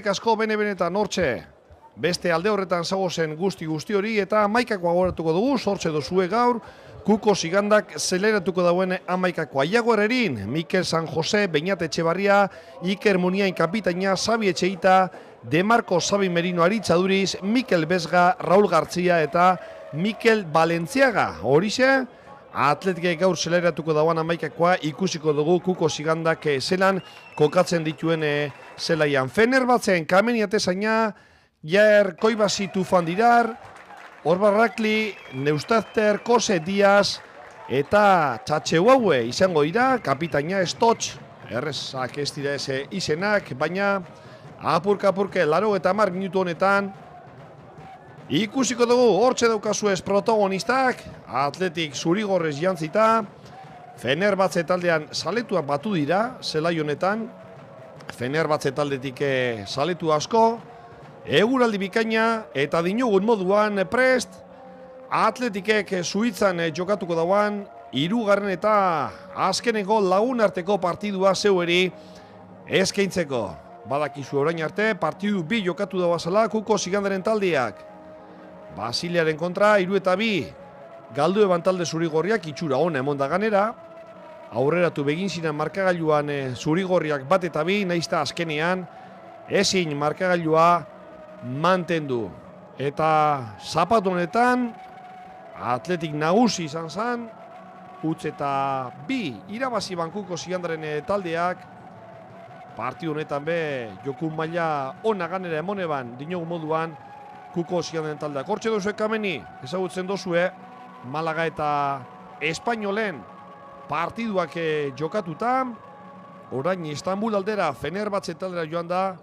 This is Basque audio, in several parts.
eskerrik asko bene-benetan hortxe. Beste alde horretan zagozen guzti hori eta amaikako agoratuko dugu, sortxe dozue gaur, Kuko Sigandak zeleratuko dauen amaikakoa. Jaguar erin, Mikel San Jose, Beñat Etxebarria, Iker Muniain kapitaina, Xabi Etxeita, De Marco Xabi Merino Aritzaduriz, Mikel Bezga, Raul Gartzia eta Mikel Balentziaga. Horixe, atletikek gaur zeleratuko dauan amaikakoa ikusiko dugu Kuko Sigandak zelan kokatzen dituen zelaian. Fenerbatzen, Kameni Atezaina, Jair Koibasi Tufandirar, Orba Rakli, Neustazter, Kose Diaz eta Txatxeuaue izango dira, kapitaina Stotx, errezak ez dira izenak, baina apurka-apurke 80 minutu honetan ikusiko dugu, hortxe daukazuez protagonistak, Atletik zurigorrez jantzita, Fenerbahce taldean zaletuak batu dira, zelai honetan, Fenerbahce taldetik zaletu asko, eguraldi bikaina eta dinogun moduan prest, Atletikek Suitzan jokatuko dauan, 3. eta azkeneko lagun arteko partidua zeueri eskaintzeko. Badakizu orain arte, partidu 2 jokatu dauazala Kuko Sigandaren taldeak. Basiliaren kontra, 3-2, galdu eban talde zurigorriak itxura ona emonda ganera, aurreratu begin ziren markagailuan zurigorriak 1-2, naizta azkenean, ezin markagailua mantendu. Eta zapatu honetan, Atletik nagusi izan zen, utz eta 2 irabazi Kuko Sigandaren taldeak, partidu honetan be, jokun maila ona ganera emoneban, dinogu moduan, Kuko Sigandaren taldeak. Hortxe dozue Kameni, ezagutzen dozue, Malaga eta Espainolen partiduak jokatuta, orain Istanbul aldera, Fenerbahce taldera joan da,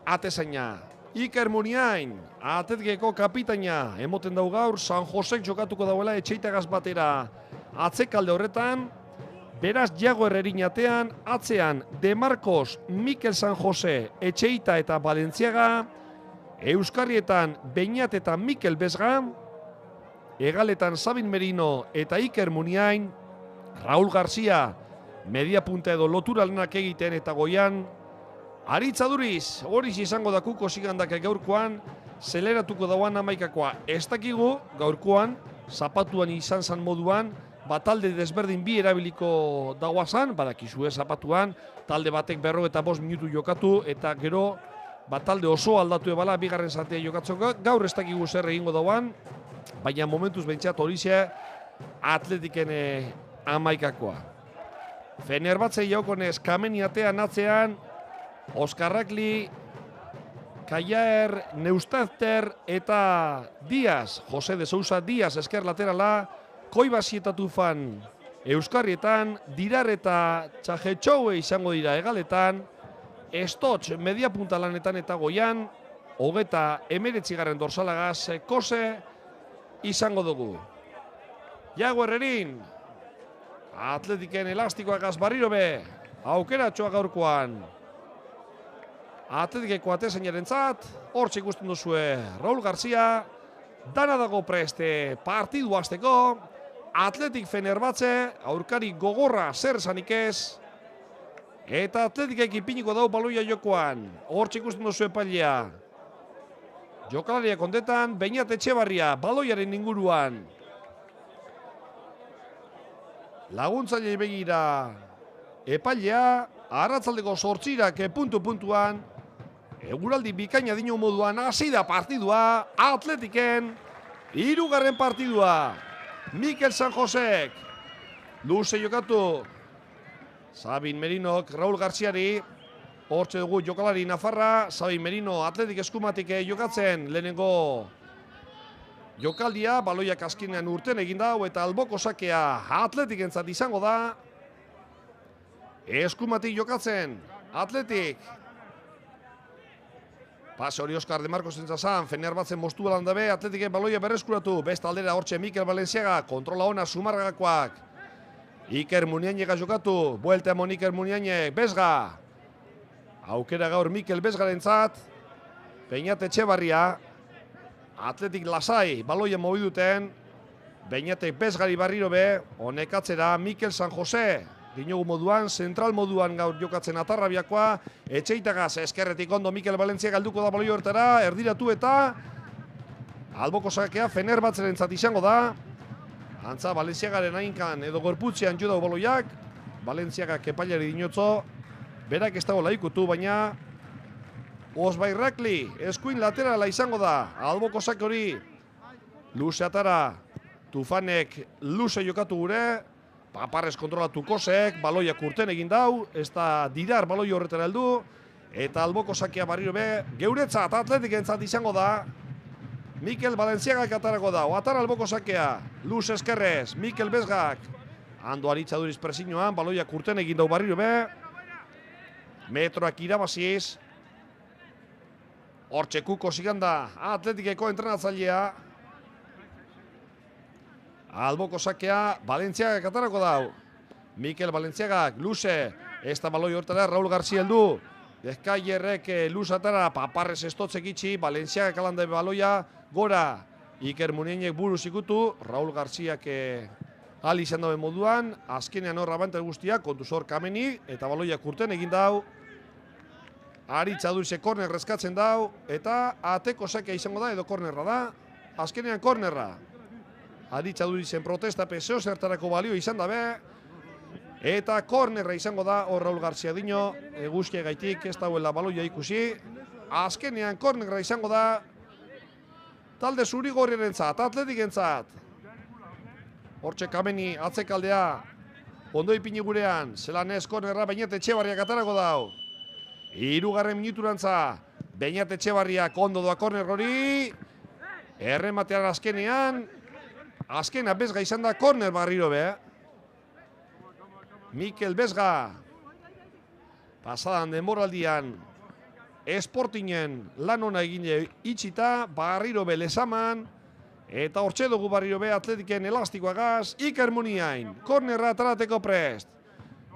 Atezaina. Iker Muniain, Atletikeko kapitaina, emoten dau gaur, San Josek jokatuko dauela Etxeitagaz batera. Atzekalde horretan, beraz Jaguar erin atean, atzean De Marcos, Mikel San Jose, Etxeita eta Balentziaga, Euskarrietan Beñat eta Mikel Bezga, Egaletan Sabin Merino eta Iker Muniain, Raul Gartzia, media punta edo loturalenak egiten eta goian, Aritzaduriz, horiz izango da Kuko Sigandak gaurkoan, zeleratuko dauan amaikakoa. Ez dakigu, gaurkoan, zapatuan izan zan moduan, talde desberdin 2 erabiliko dagoazan, badakizue zapatuan, talde batek 45 minutu jokatu, eta gero, talde oso aldatu ebala, 2. zatea jokatzeko, gaur ez dakigu zer egingo dauan, baina momentuz bentsat horize Atletiken amaikakoa. Fenerbahce jaukonez, Kameni atean atzean, Oskar Rakli, Kajaer, Neustazter eta Diaz, Jose de Sousa Diaz esker laterala, Koibasi eta Tufan Euskarrietan, Dirar eta Txajetxoue izango dira egaletan, Stotx media punta lanetan eta goian, 39 dorsalagaz Kose izango dugu. Jaguar erin, Atletiken elastikoagaz barriro be, aukeratxoa gaurkoan. Atletikeko Atezainaren zat, hortxe ikusten duzue Raul Gartzia, dana dago preste partidu hasteko, Atletik Fenerbahce, aurkari gogorra zer zanik ez, eta Atletikek ipiniko dau baloia jokoan, hortxe ikusten duzue epailea. Jokalariak ondetan, Beñat Etxebarria, baloiaren inguruan. Laguntzailei begira epailea, arratzaldeko 8 puntu-puntuan, eguraldi bikaina dino moduan hasi da partidua, Atletiken 3. partidua. Mikel San Josek, luze jokatu, Sabin Merinok, Raul Gartziari, hortxe dugu jokalari nafarra, Sabin Merino Atletik eskumatik jokatzen, lehenengo jokaldia, baloiak azkenean urten egin dau, eta alboko sakea Atletik entzat izango da, eskumatik jokatzen, Atletik. Pase hori Oskar de Marcos entzazan, Fenerbahce mostu balan dabe, Atletiken baloia berreskuratu, besta aldera hortxe Mikel Balentziaga, kontrola ona Zumarragakoak. Iker Muniainek jokatu, buelta emon Iker Muniainek, Bezga. Aukera gaur Mikel Bezgaren zat, Beñat Etxebarria, Atletik lasai, baloia mobi duten, Beñatek Bezgari barriro be, honek atzera Mikel San Jose, dinogu moduan, zentral moduan gaur jokatzen Atarrabiakoa, Etxeitagaz eskerretik ondo Mikel Valentzia galduko da baloi horretara, erdiratu eta alboko sakea Fenerbahçerentzat izango da. Antza Valentziagaren ainkan edo gorputzean jo dau baloiak, Valentziagak epailari dinotzo, berak ez dago laikutu, baina Osbairrakli, eskuin laterala izango da, alboko sake hori, luze atara, Tufanek luze jokatu gure, Paparrez kontrolatu Kosek, baloiak urten egin dau, ez da Didar baloi horretara heldu, eta alboko sakea barriro be, geuretzat Atletikentzat izango da, Mikel Valentziagak atarako da, atara alboko sakea, Luz eskerrez, Mikel Bezgak, Ando Aritxaduriz presiñoan, baloiak urten egin dau barriro be, metroak irabaziz, hortxe Kuko Siganda, Atletikeko entrenatzailea, alboko sakea, Valentziagak atarako dau, Mikel Valentziagak, Luze, ez da baloi hortara, Raul García heldu, Ezkaierrek Luz atara, Paparrez estotzek itxi, Valentziagak alanda baloia, gora, Iker Munienek buruz ikutu, Raul Garziak ali izan dabe moduan, azkenean horra bantel guztiak, kontuzor Kameni, eta baloiak urten egin dau, Aritxadurize korner reskatzen dau, eta ateko sakea izango da, edo kornerra da, azkenean kornerra. Aritxadurizen protesta peseo zertarako balio izan dabe, eta kornerra izango da, hor Raul García dino, guztia gaitik ez dauela baloia ikusi, azkenean kornerra izango da, talde zuri gorriarentzat, Atletikentzat. Hortxe Kameni atzekaldea, ondo ipini gurean, zelan ez kornerra Beñat Etxebarriak atarako dau. Hirugarren minuturantza, Beñat Etxebarriak ondo doa korner hori, errematean azkenean, azkena Bezga izan da korner barriro be. Mikel Bezga, pasadan denboraldian, Esportinen lan ona egine itxita, barriro be lezaman, eta hortxe dugu barriro be Atletiken elastikoagaz, Iker Muniain, kornerra atarateko prest.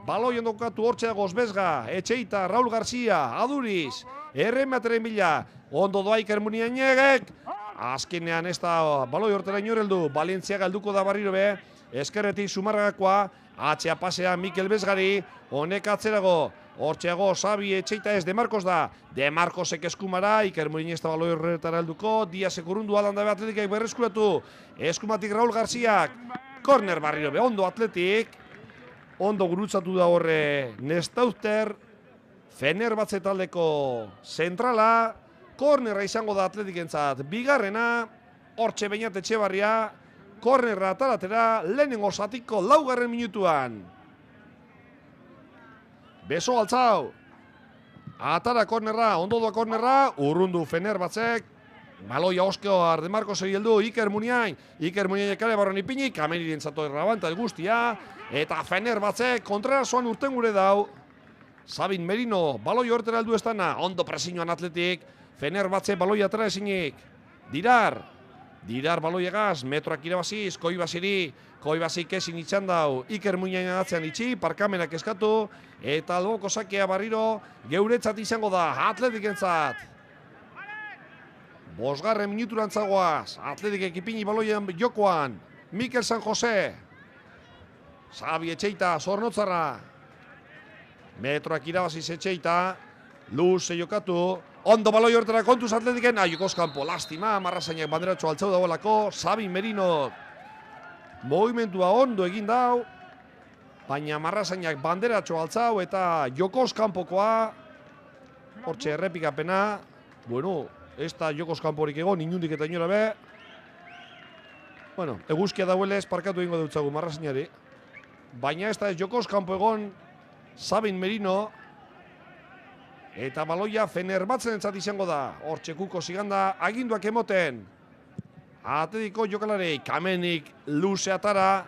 Baloien dokatu hortxeagoz Bezga, Etxeita, Raul García, Aduriz, erremateren bila, ondo doa Iker Muniainegek, azkenean ez da baloi hortera inoreldu, Valentziaga helduko da barriro be, eskerretik Zumarragakoa, atxea pasea Mikel Bezgari, honek atzerago, hortxeago Xabi Etxeita ez De Marcos da, De Marcosek eskumara, Iker Muniain ez da baloi horretara helduko, Diazek urrundu alandabe Atletikak berreskuratu, eskumatik Raul Garziak, korner barriro be, ondo Atletik, ondo gurutzatu da horre Nestauzter, Fenerbahce taldeko zentrala, kornerra izango da Atletikentzat, bigarrena, hortxe Beñat Etxebarria, kornerra ataratera, lehenengo zatiko laugarren minutuan. Beso altzau, atara kornerra, ondo doa kornerra, urrundu Fenerbahcek, baloia oskeo De Marcosei heldu, Iker Muniain ekare barron ipini, Kameniren zato errabanta guztia, eta Fenerbahcek kontrarazoan urten gure dau, Sabin Merino, baloi horretara heldu ez dana, ondo presiñoan Atletik, Fenerbahce baloi atara ezinik, Didar baloiegaz, metroak irabaziz, Koibasik ezin itxan dau, Iker Muniain atzean itxi, parkamenak eskatu, eta alboko sakea barriro, geuretzat izango da, Atletikentzat. Bosgarren minuturantzagoaz, Atletikek ipini baloian jokoan, Mikel San Jose, Xabi Etxeita, Zornotzarra, metroak irabaziz Etxeita, luze jokatu, ondo baloi horretara kontuz Atletiken, Jokoz kanpo, lastima, Marrazainak banderatxo altzau dagoelako, Sabin Merino, movimentua ondo egin dau, baina Marrazainak banderatxo altzau eta Jokoz kanpokoa, hortxe errepikapena, bueno, ez da Jokoz kanporik egon, inundik eta inora be, bueno, eguzkia dauelez parkatu egingo dutzagu Marrazainari, baina ez da Jokoz kanpo egon, Sabin Merino, eta baloia Fenerbahcenentzat izango da. Hortxe Kuko Siganda aginduak emoten. Atletiko jokalarei Kamenik luze atara.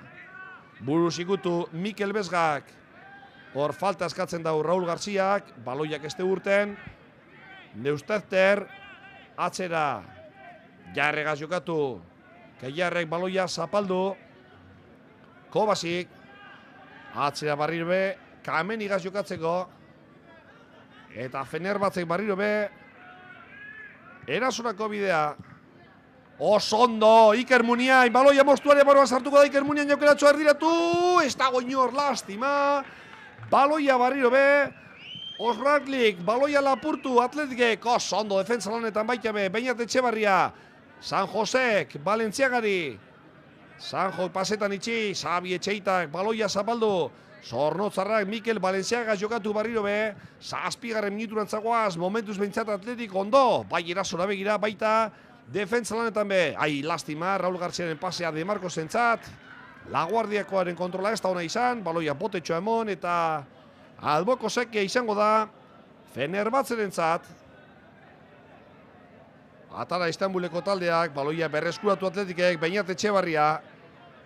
Buruz ikutu Mikel Bezgak. Hor falta eskatzen dau Raul Garziak. Baloiak este urten. Neustezter. Atzera. Jarregaz jokatu. Keiarrek baloia zapaldu. Kobasik. Atzera barriro be. Kamenigaz jokatzeko. Eta Fenerbahcek barriro be, erasorako bidea. Osondo, Iker Muniain, baloia mostuaren barroa sartuko da Iker Muniain jokeratxoa erdiratu, ez dago inor, lastima. Baloia barriro be, Osratlik, baloia lapurtu, Atletikek, ondo, defensa lanetan baita be, Beñat Etxebarria, San Josek, Balentziagari, San Jose pasetan itxi, Xabi Etxeitak, baloia zapaldu, Zornotzarrak, Mikel Balentziaga jokatu barriro be, 7. minuturantzagoaz, momentuz behintzat Atletik ondo, bai erasora begira, baita, defensa lanetan be, lastima, Raul Garziaren pasea de Marcosentzat, Laguardiakoaren kontrola ez da ona izan, baloia botetxoa emon, eta alboko seke izango da Fenerbahcerentzat. Atara Istanbuleko taldeak, baloia berreskuratu Atletikek, Beñat Etxebarria,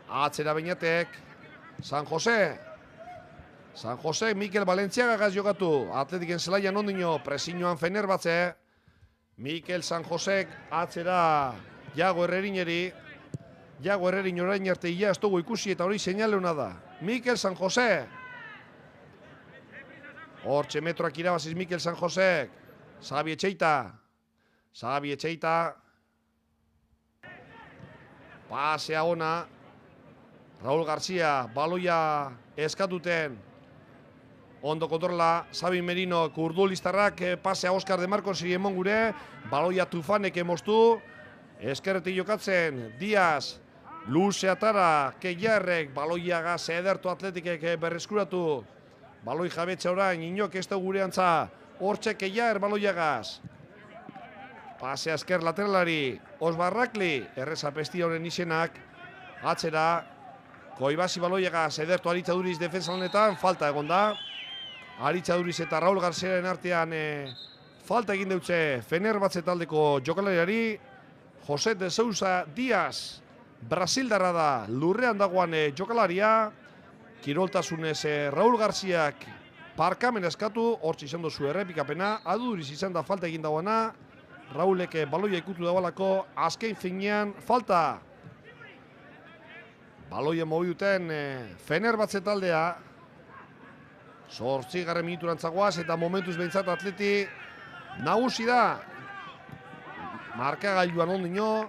atzera Beñatek, San Jose, Mikel Balentziagagaz jokatu, Atletiken zelaian ondino, presiñoan Fenerbahce, Mikel San Josek atzera Iago Herrerineri, Iago Herrerin orain arte ia ez dugu ikusi eta hori seinaleuna da. Mikel San Jose. Hortxe metroak irabaziz Mikel San Josek. Xabi Etxeita. Pasea ona. Raul García, baloia eskatuten. Ondo kontrola, Xabi Merino, kurdulistarrak pasea Oskar de Marcosi emon gure. Baloia Tufanek emoztu. Eskerretik jokatzen, Diaz. Luze atara, Keiarrek, baloiagaz edertu Atletikek berreskuratu. Baloi jabetza orain, inok ez da gureantza. Hortxe Keiar baloiagaz. Pase esker lateralari, Osbarrakli, erreza pestia honen izenak. Atzera, Koibasi baloiagaz edertu Aritza Duriz defensa lanetan, falta egon da. Aritza Duriz eta Raul Garziaren artean falta egin deutze Fenerbahce taldeko jokalariari. Jose de Sousa Diaz. Brasildarra da, lurrean dagoan jokalaria, kiroltasunez Raul Garziak parkamen eskatu, hortz izan dozu errepikapena, aduriz izan da falta egin dagoena, Raulek baloia ikutu dagoelako, azken finean falta. Baloia mobi duten Fenerbahce taldea, 8. minuturantzagoaz eta momentuz behintzat Atleti nagusi da. Markagailuan ondino,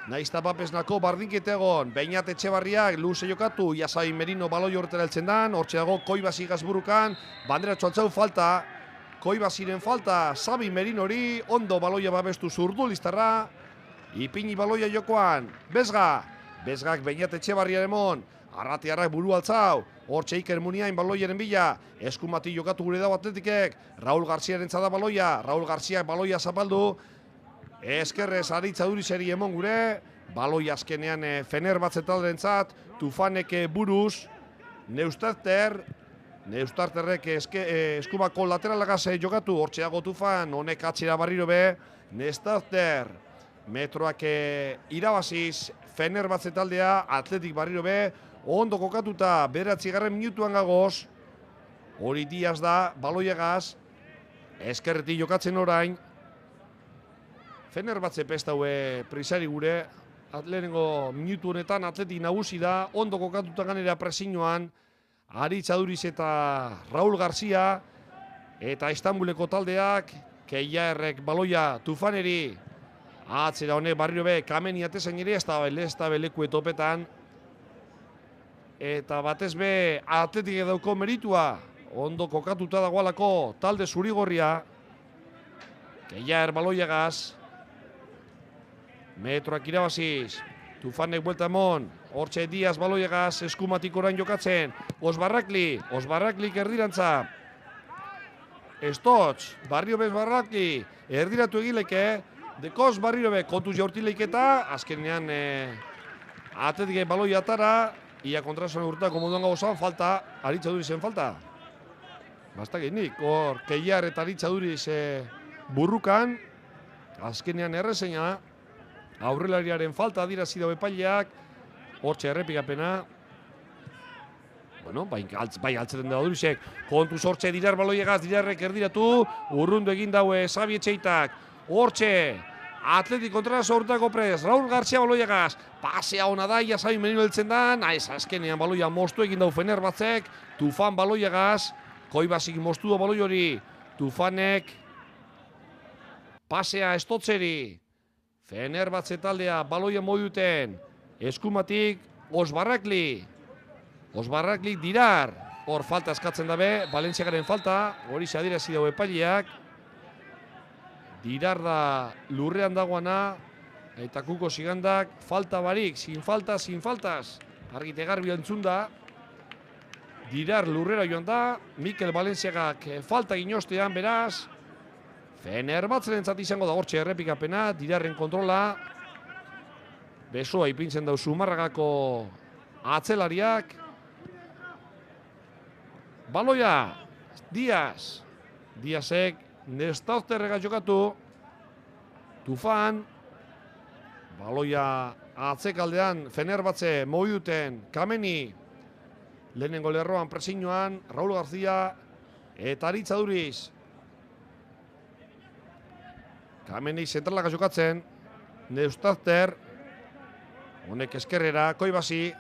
naizta papesnako bardinkete egon, Beñat Etxebarriak luze jokatu, Xabi Merino baloi horretara heltzen dan, hortxe dago Koibasi gazburukan, bandera txaltzau falta, Koibasiren falta, Xabi Merinori, ondo baloia babestu zurdulistarra, ipini baloia jokoan, Bezgak Beñat Etxebarriaren emon, Arratiarrak buru altzau, hortxe Iker Muniain baloiaren bila, eskumati jokatu gure dago Atletikek, Raul Garziaren zada baloia, Raul Garziak baloia zapaldu, eskerrez Aritza Durizeri emon gure, baloi azkenean Fenerbahce talderentzat, Tufanek buruz, Neustarterrek eskumako lateralagaz jokatu, hortxeago Tufan, honek atzera barriro be, Neustarter, metroak irabaziz, Fenerbahce taldea, Atletik barriro be, ondo kokatuta, 9. minutuan gagoz, hori Diaz da, baloiagaz, eskerretik jokatzen orain, Fenerbahce pestaue prisari gure, lehenengo minutu honetan Atletik nagusi da, ondo kokatuta ganera presiñoan, Aritza Duriz eta Raul García, eta Istanbuleko taldeak, Keiarrek baloia Tufaneri, atzera honek barrio be, Kameni atezen ere, ez da beleku etopetan, eta batez be Atletik edauko meritua, ondo kokatuta dagoalako talde zurigorria, Keiar baloiagaz, metroak irabaziz, Tufanek buelta emon, hortxe Diaz baloiagaz, eskumatik orain jokatzen, Osbarraklik erdirantza, Estotz, barrio bez Barrakli, erdiratu egileke, Dekoz barrio be, kontuz jaurtileiketa, azkenean Atletik baloia atara, ia kontrasoan urtako moduan gauzan, falta, Aritza Durizen falta. Bastak egin hor, Keiar eta Aritza Duriz burrukan, azkenean errezeina, aurrelariaren falta adirazi dago epaileak, hortxe errepikapena. Bueno, bai altzeten dago Durizek, kontuz hortxe Dirar baloiegaz, Dirarrek erdiratu, urrundu egin daue Xabi Etxeitak, hortxe, Atletik kontraso urtako prez, Raul García baloiegaz, pasea hona da, Xabi Merino heltzen da, naiz azkenean baloia moztu egin dau Fenerbahcek, Tufan baloiegaz, Koibasik moztu da baloi hori, Tufanek, pasea Estotzeri, Fenerbahce taldea baloia moduten, eskumatik Osbarrakli Dirar, Hor falta eskatzen dabe, Valentziagaren falta, hori se adierazi dago epaileak. Dirar da lurrean dagoana, eta Kuko Sigandak falta barik, sin faltas. Argite garbi entzun da. Dirar lurrera joan da, Mikel Valentziagak falta ginostean, beraz. Fenerbahtzeren izango da hortxe errepikapena, Dirarren kontrola. Besoa ipintzen dau Zumarragako atzelariak. Baloia, Diazek Nestauzterrega jokatu. Tufan. Baloia atzekaldean Fenerbahtze moiduten Kameni. Lehenengo lerroan presiñoan, Raúl García eta Aritza Duriz. Kameni zentralaka jokatzen. Nestauzter. Honek eskerrera, Koibasi.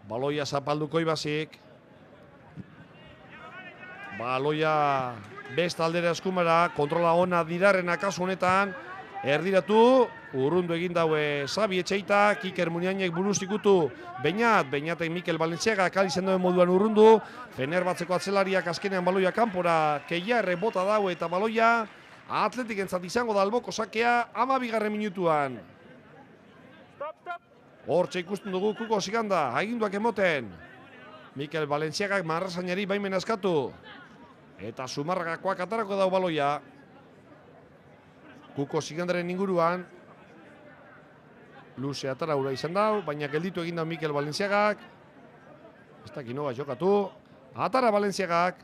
Baloia zapaldu Koibasik. Baloia best aldera eskumara, kontrola ona Dirarrena kasu honetan. Erdiratu, urrundu egin daue Xabi Etxeitak, Iker Muniainek buruz ikutu. Beñatek Mikel Valentziaga kalizen duen moduan urrundu. Fenerbahtzeko atzelariak azkenean baloia kanpora, Keiarre bota daue eta baloia Atletikentzat izango da alboko sakea 12. minutuan. Hortxe ikusten dugu Kuko Siganda, aginduak emoten. Mikel Valentziagak marrazainari baimen askatu. Eta Zumarragakoak atarako dau baloia. Kuko Sigandaren inguruan. Luze atara ura izan dau, baina gelditu egin dau Mikel Valentziagak. Ez dakit noa jokatu. Atara Valentziagak.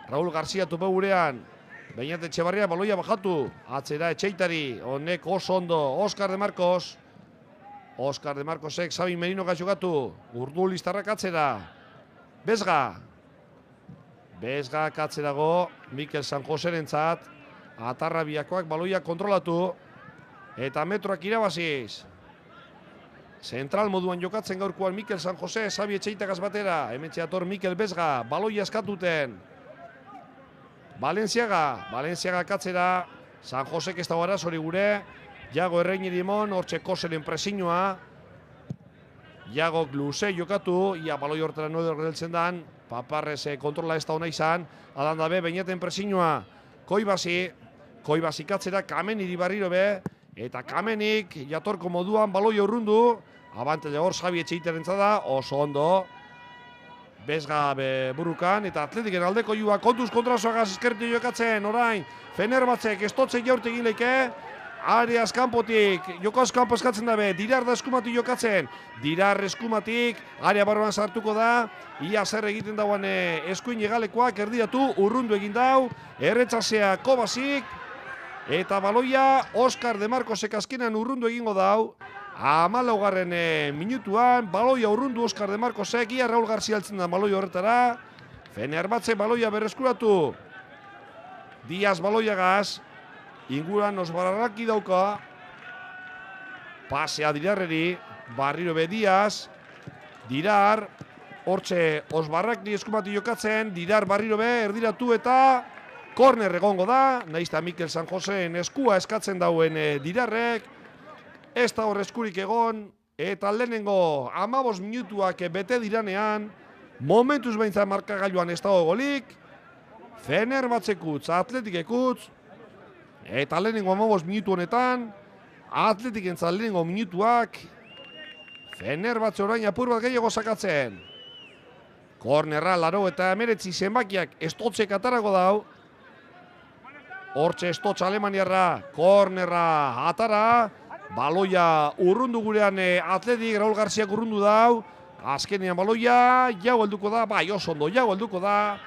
Raúl García tope gurean. Beñat Etxebarria baloia bajatu. Atzera Etxeitari. Honek oso ondo. Óscar de Marcos. Óscar de Marcosek Xabi Merinoka jokatu. Urdulistarrak atzera. Bezga katzerago Mikel San Joserentzat. Atarrabiakoak baloia kontrolatu. Eta metroak irabaziz. Zentral moduan jokatzen gaurkoan Mikel San Jose, Xabi Etxeitakaz batera. Hementxe dator Mikel Bezga, baloia eskatuten. Valentziaga katzera. San Josek ez dago arazori gure. Iago Erreiniri emon, hortxe Koseren presiñoa. Iagok luze jokatu, ia baloi hortara nodo geltzen dan. Paparrez kontrola ez da hona izan. Adan dabe, Beñaten presiñoa. Koibasi katzera, Kameniri barriro be. Eta Kamenik jatorko moduan baloi urrundu. Abantele hor Xabi Etxeitaren da, oso ondo. Bezga burukan, eta Atletiken aldeko joa kontuz kontrazoagaz eskertu jokatzen, orain. Fenerbahtzek estotzen jaurte egin leike. Areaz kanpotik, jokoz kanpo eskatzen dabe, Dirar da eskumatik jokatzen. Dirar eskumatik, area barruan sartuko da. Ia zer egiten dauan eskuin egalekoak erdiratu, urrundu egin dau. Erretzasea Kobasik. Eta baloia, Óscar de Marcosek azkenean urrundu egingo dau. 14. Minutuan, baloia urrundu Óscar de Marcosek, ia Raúl García altzen da baloia horretara. Fenerbahtze baloia berreskuratu. Diaz baloiagaz. Inguran Osbarraki dauka. Pasea Dirarreri. Barriro be Diaz. Dirar. Hortxe Osbarraki eskumati jokatzen. Dirar barriro be erdiratu eta korner egongo da. Naizta Mikel San Joseen eskua eskatzen dauen Dirarrek. Ez da hor eskurik egon. Eta lehenengo 15 minutuak bete diranean. Momentuz behintzat markagailuan ez dago golik. Fenerbahtzekutz, Atletikekutz. Eta lehenengo 15 minutu honetan, Atletikentzat lehenengo minutuak, Fenerbahtze orain apur bat gehiago sakatzen. Kornerra, 89 zenbakiak estotzek atarako dau. Hortxe estotz alemaniarra, kornerra atara. Baloia urrundu gurean Atletik, Raúl Garziak urrundu dau. Azkenean baloia, jau helduko da, bai oso ondo, jau helduko da.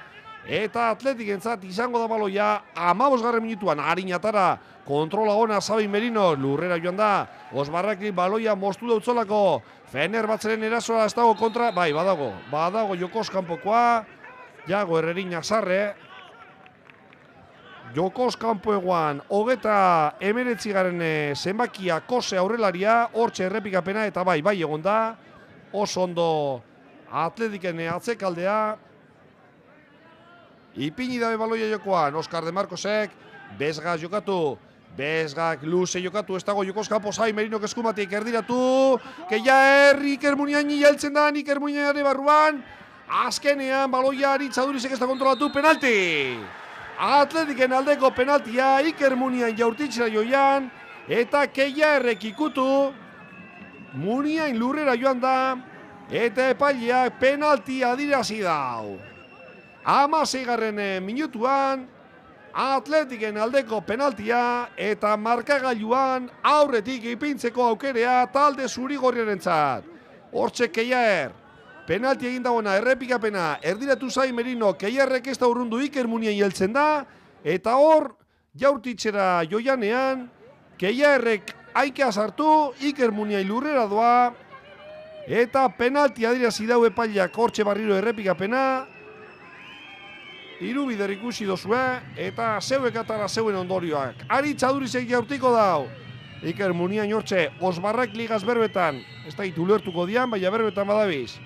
Eta Atletikentzat izango da baloia 15. minutuan, harinatara, kontrola ona Xabi Merino, lurrera joan da, Osbarraki baloia moztu dautzolako, Fenerbahtzeren erasoa ez dago kontra, bai, badago jokoz kanpokoa, Iago Herrerin azarre, jokoz kanpo eguan, 29. zenbakia Kose aurrelaria, hortxe errepikapena, eta bai egon da, oso ondo Atletiken atzekaldea, ipini dabe baloia jokoan, Óscar de Marcosek, Bezga jokatu, Bezgak luze jokatu, ez dago jokoz kanpo Xabi Merinok eskumatik erdiratu, Iker Muniaini jaltzen da, Iker Muniaini barruan, Azkenean baloia Aritz Adurizek ez da kontrolatu, penalti! Atletiken aldeko penaltia Iker Muniain jaurtitzera joian, eta Keiarrek ikutu, Muniain lurrera joan da, eta epaileak penalti adirazi dau. 16. minutuan, Atletiken aldeko penaltia eta markagailuan aurretik ipintzeko aukerea talde zuri-gorriarentzat. Hortxe Keiar, penalti egin dagoena, errepikapena, erdiratu zain Merino, Keiarrek ez da urrundu Iker Muniain heltzen da, eta hor, jaurtitzera joianean, Keiarrek aikea sartu, Iker Muniain lurrera doa, eta penalti adirazi dau epaileak hortxe barriro errepikapena, irubider ikusi dozue, eta zeuek atara zeuen ondorioak. Aritz Adurizek jaurtiko dau. Iker Muniain hortxe, Osbarrak ligaz berbetan, ez da gitu ulertuko dian, baina berbetan badabiz.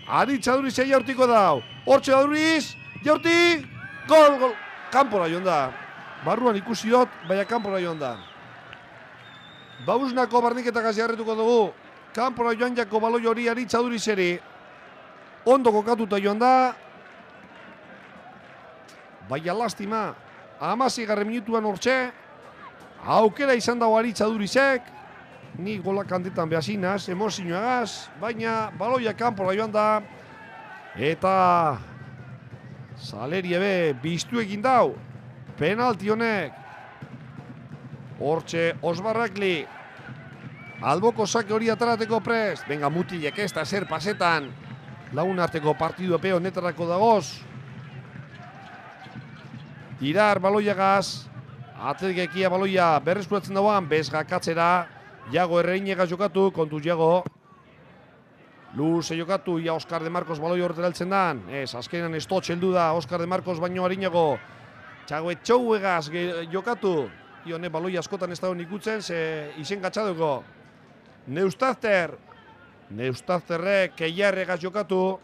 Aritz Adurizek jaurtiko dau. Hortxe Aduriz, jaurti, gol, gol. Kanpora joan da. Barruan ikusi dut, baina kanpora joan da. Bausnako barniketak jarretuko dugu. Kanpora joan jako baloi hori Aritz Adurizeri. Ondo kokatuta joan da. Baina lastima, 16. minutuan hortxe, aukera izan dago Aritz Adurizek, ni golak handetan behazinaz, emozioagaz, baina baloia kanpora joan da, eta Saleri ebe biztu egin dau, penalti honek, hortxe Osbarrakli, alboko sake hori atarateko prest, venga mutilek ez da zer pasetan, lagun arteko partidu epe honetarako dagoz, Dirar baloiagaz, Atletik ekia baloia berreskuratzen dauan, bezgakatzera, Iago Erreinegaz jokatu, kontu Iago. Luze jokatu, ia Oskar de Marcos baloi horretara heltzen dan. Ez, azkenan estotx heldu da, Oskar de Marcos baino harinago. Txago etxauegaz jokatu. Ione baloia askotan ez dagoen ikutzen, ze izen gatxaduko. Neustazterrek Keiarregaz jokatu.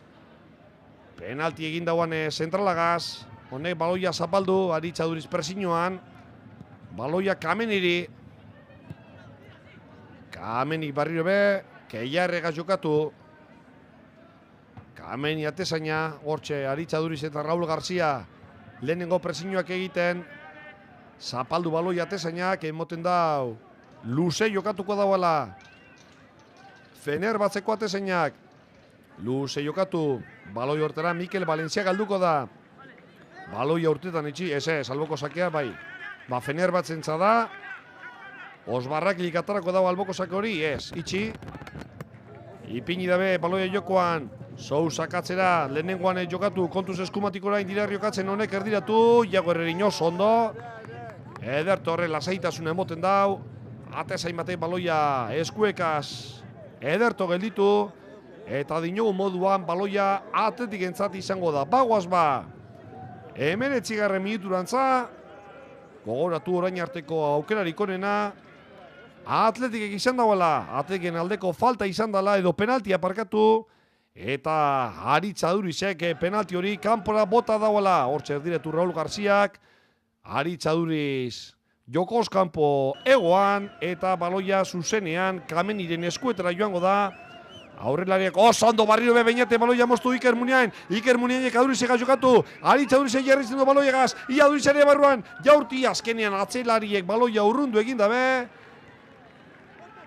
Penalti egin dauan zentralagaz. Honek baloia zapaldu, Aritz Aduriz persinoan. Baloia Kameniri. Kamenik barriro be, Keiarregaz jokatu. Kameni atezaina, hortxe Aritz Aduriz eta Raul Garzia lehenengo presinoak egiten. Zapaldu baloia atezainak, emoten dau. Luze jokatuko dauala. Fenerbatzeko atezainak. Luze jokatu, baloi hortera Mikel Valencia galduko da. Baloia urtetan itxi, alboko sakea bai. Ba, Fenerbatzentza da. Osbarraklik atarako dago alboko sake hori, itxi. Ipini dabe baloia jokoan. Sousa katzera, lehenengoan jokatu, kontuz eskumatikora indira jokatzen honek erdiratu. Iago Herrerinoz ondo. Ederto horre lasaitasun emoten dau. Atezain batei baloia eskuekaz. Ederto gelditu. Eta dinogu moduan baloia Atletik entzat izango da. Bagoaz ba. Hemen etxigarren minuturantza, gogoratu orain arteko aukerarik onena, Atletikek izan dauela, Atletiken aldeko falta izan dela edo penalti aparkatu, eta Aritz Adurizek penalti hori kanpora bota dauela, hortxe erdiretu Raul Garziak, Aritz Aduriz jokoz kanpo egoan, eta baloia zuzenean Kameniren eskuetara joango da, aurrelariak oso ondo barriro be Beñate baloia moztu Iker Muniain. Iker Muniainek Adurizega jokatu. Aritz Adurizek jarritzen du baloiagaz. Ia Adurizare barruan jaurti azkenean atzelariek baloia urrundu egin dabe.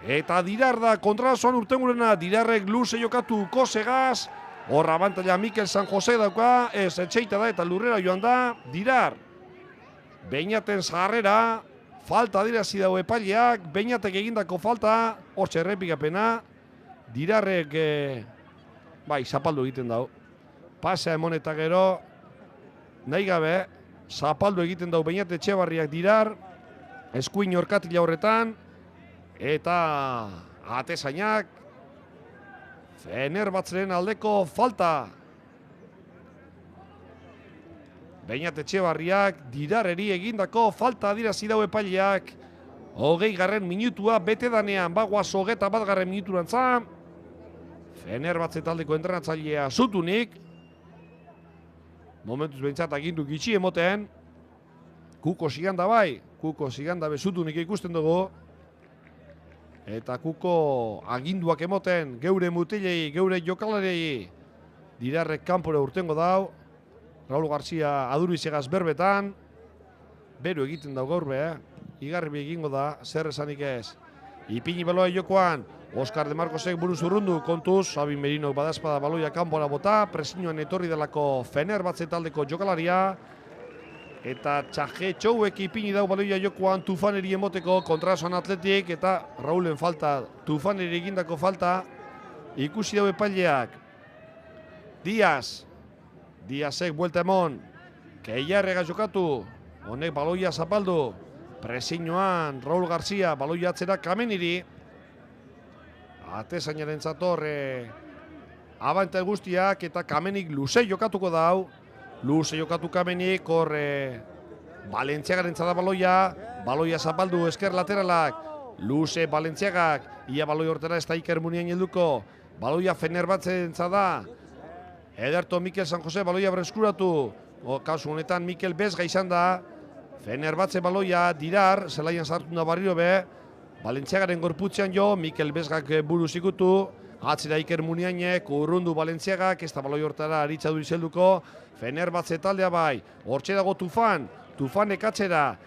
Eta Dirar da kontrazoan urtengurena. Dirarrek luze jokatu Kosegaz. Horra abantaila Mikel San Jose dauka. Ez etxeita da eta lurrera joan da. Dirar. Beñaten zaharrera. Falta dirazi dago epaileak. Beñatek egindako falta. Hortxe errepikapena. Dirarrek, bai, zapaldu egiten dau. Pasea emon eta gero, nahi gabe, zapaldu egiten dau Beñate Etxebarriak Dirar, eskuin orkatila horretan, eta atezainak, Fenerbatzeren aldeko falta. Beñate Etxebarriak Dirarreri egindako falta adirazi dau epaileak, 20. minutua bete danean, bagoaz 21. minuturantza, Fenerbatze taldeko entrenatzailea Zutunik. Momentuz behintzat agindu gitxi emoten. Kuko Siganda bai. Kuko Siganda be Zutunik ikusten dugu. Eta Kuko aginduak emoten geure mutilei, geure jokalarei. Dirarrek kanpora urtengo dau. Raul Garcia Adurizegaz berbetan. Beru egiten dau gaur be, igarri egingo da, zer esanik ez. Ipini baloa jokoan, Oskar de Marcosek buruz urrundu kontuz, Xabi Merinok badazpada baloia kanpora bota, presioan etorri delako Fenerbahce taldeko jokalaria. Eta Txaje Txouek ipini dau baloia jokoan Tufaneri emoteko kontrasoan Atletik, eta Raulen falta, Tufaneri egindako falta, ikusi dau epaileak. Diazek buelta emon, Keiarrega jokatu, honek baloia zapaldu, presioan Raul Garcia, baloia atzera Kameniri. Atezainaren zatorre abantel guztiak eta Kamenik luze jokatuko dau. Luze jokatu Kamenik, horre Balentziagaren zada baloia zapaldu esker lateralak. Luze Balentziagak, ia baloia hortera ez da Iker Muniain helduko. Baloia Fenerbahce zada. Ederto Mikel San Jose baloia bereskuratu. Kasu honetan Mikel Bezga izan da. Fenerbahce baloia, Dirar, zelaian sartu da barriro be. Balentziagaren gorputzean jo, Mikel Bezgak buruz ikutu. Atzera Iker Muniainek, urrundu Balentziagak, ez da baloi hortara aritza du izelduko. Fenerbahce taldea bai, hortxe dago Tufanek atzera,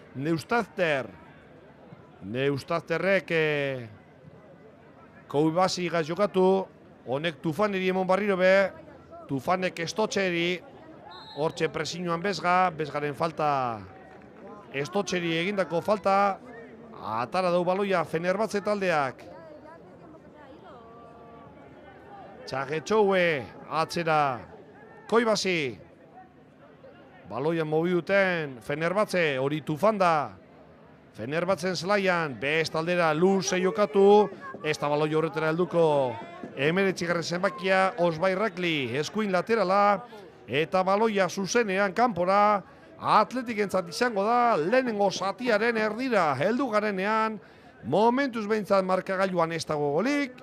Neustazterrek Koubasi gaz jokatu. Honek Tufaneri emon barriro be, Tufanek Estotxeri, hortxe presioan Bezgaren falta, Estotxeri egindako falta, atara dau baloia Fenerbahce taldeak. Txagetxoue, atzera, Koibasi. Baloian mobi duten Fenerbahce, hori Tufanda. Fenerbahcen zelaian, best aldera luze jokatu, ez da baloi horretara helduko. 19. zenbakia, Osbai Rakli, eskuin laterala, eta baloia zuzenean kanpora, Atletik entzat izango da, lehenengo zatiaren erdira heldu garenean, momentuz behintzat markagailuan ez dago golik,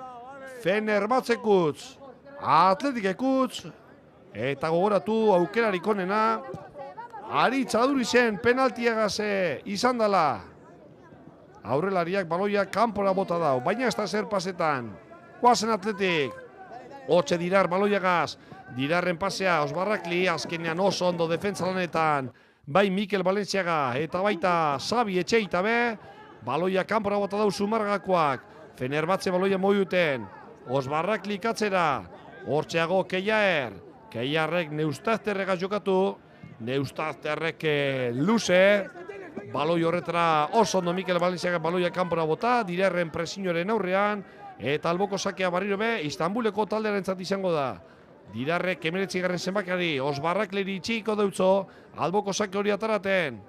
Fenerbahce kutz, Atletik ekutz, eta gogoratu aukerarik onena, Aritz Adurizen penaltiagaze izan dela. Aurrelariak baloia kanpora bota dau, baina ez da zer pasetan. Guazen Atletik, Otxe Dirar baloiagaz, Dirarren pasea Osbarrakli, azkenean oso ondo defentsa lanetan, bai Mikel Balentziaga eta baita Xabi Etxeita be, baloia kanpora bota dau Zumargakoak, Fenerbahce baloia moiuten, Osbarrakli katzera, hortxeago Keiarrek Neustazterrega jokatu, Neustazterrek luze, baloi horretara oso ondo Mikel Balentziaga baloia kanpora bota, Dirarren presioaren aurrean, eta alboko sakea barriro be, Istanbuleko taldearentzat izango da. Dirarrek 19. zenbakiari, Osbarrakleri itxiko deutzo, alboko sake hori ataraten.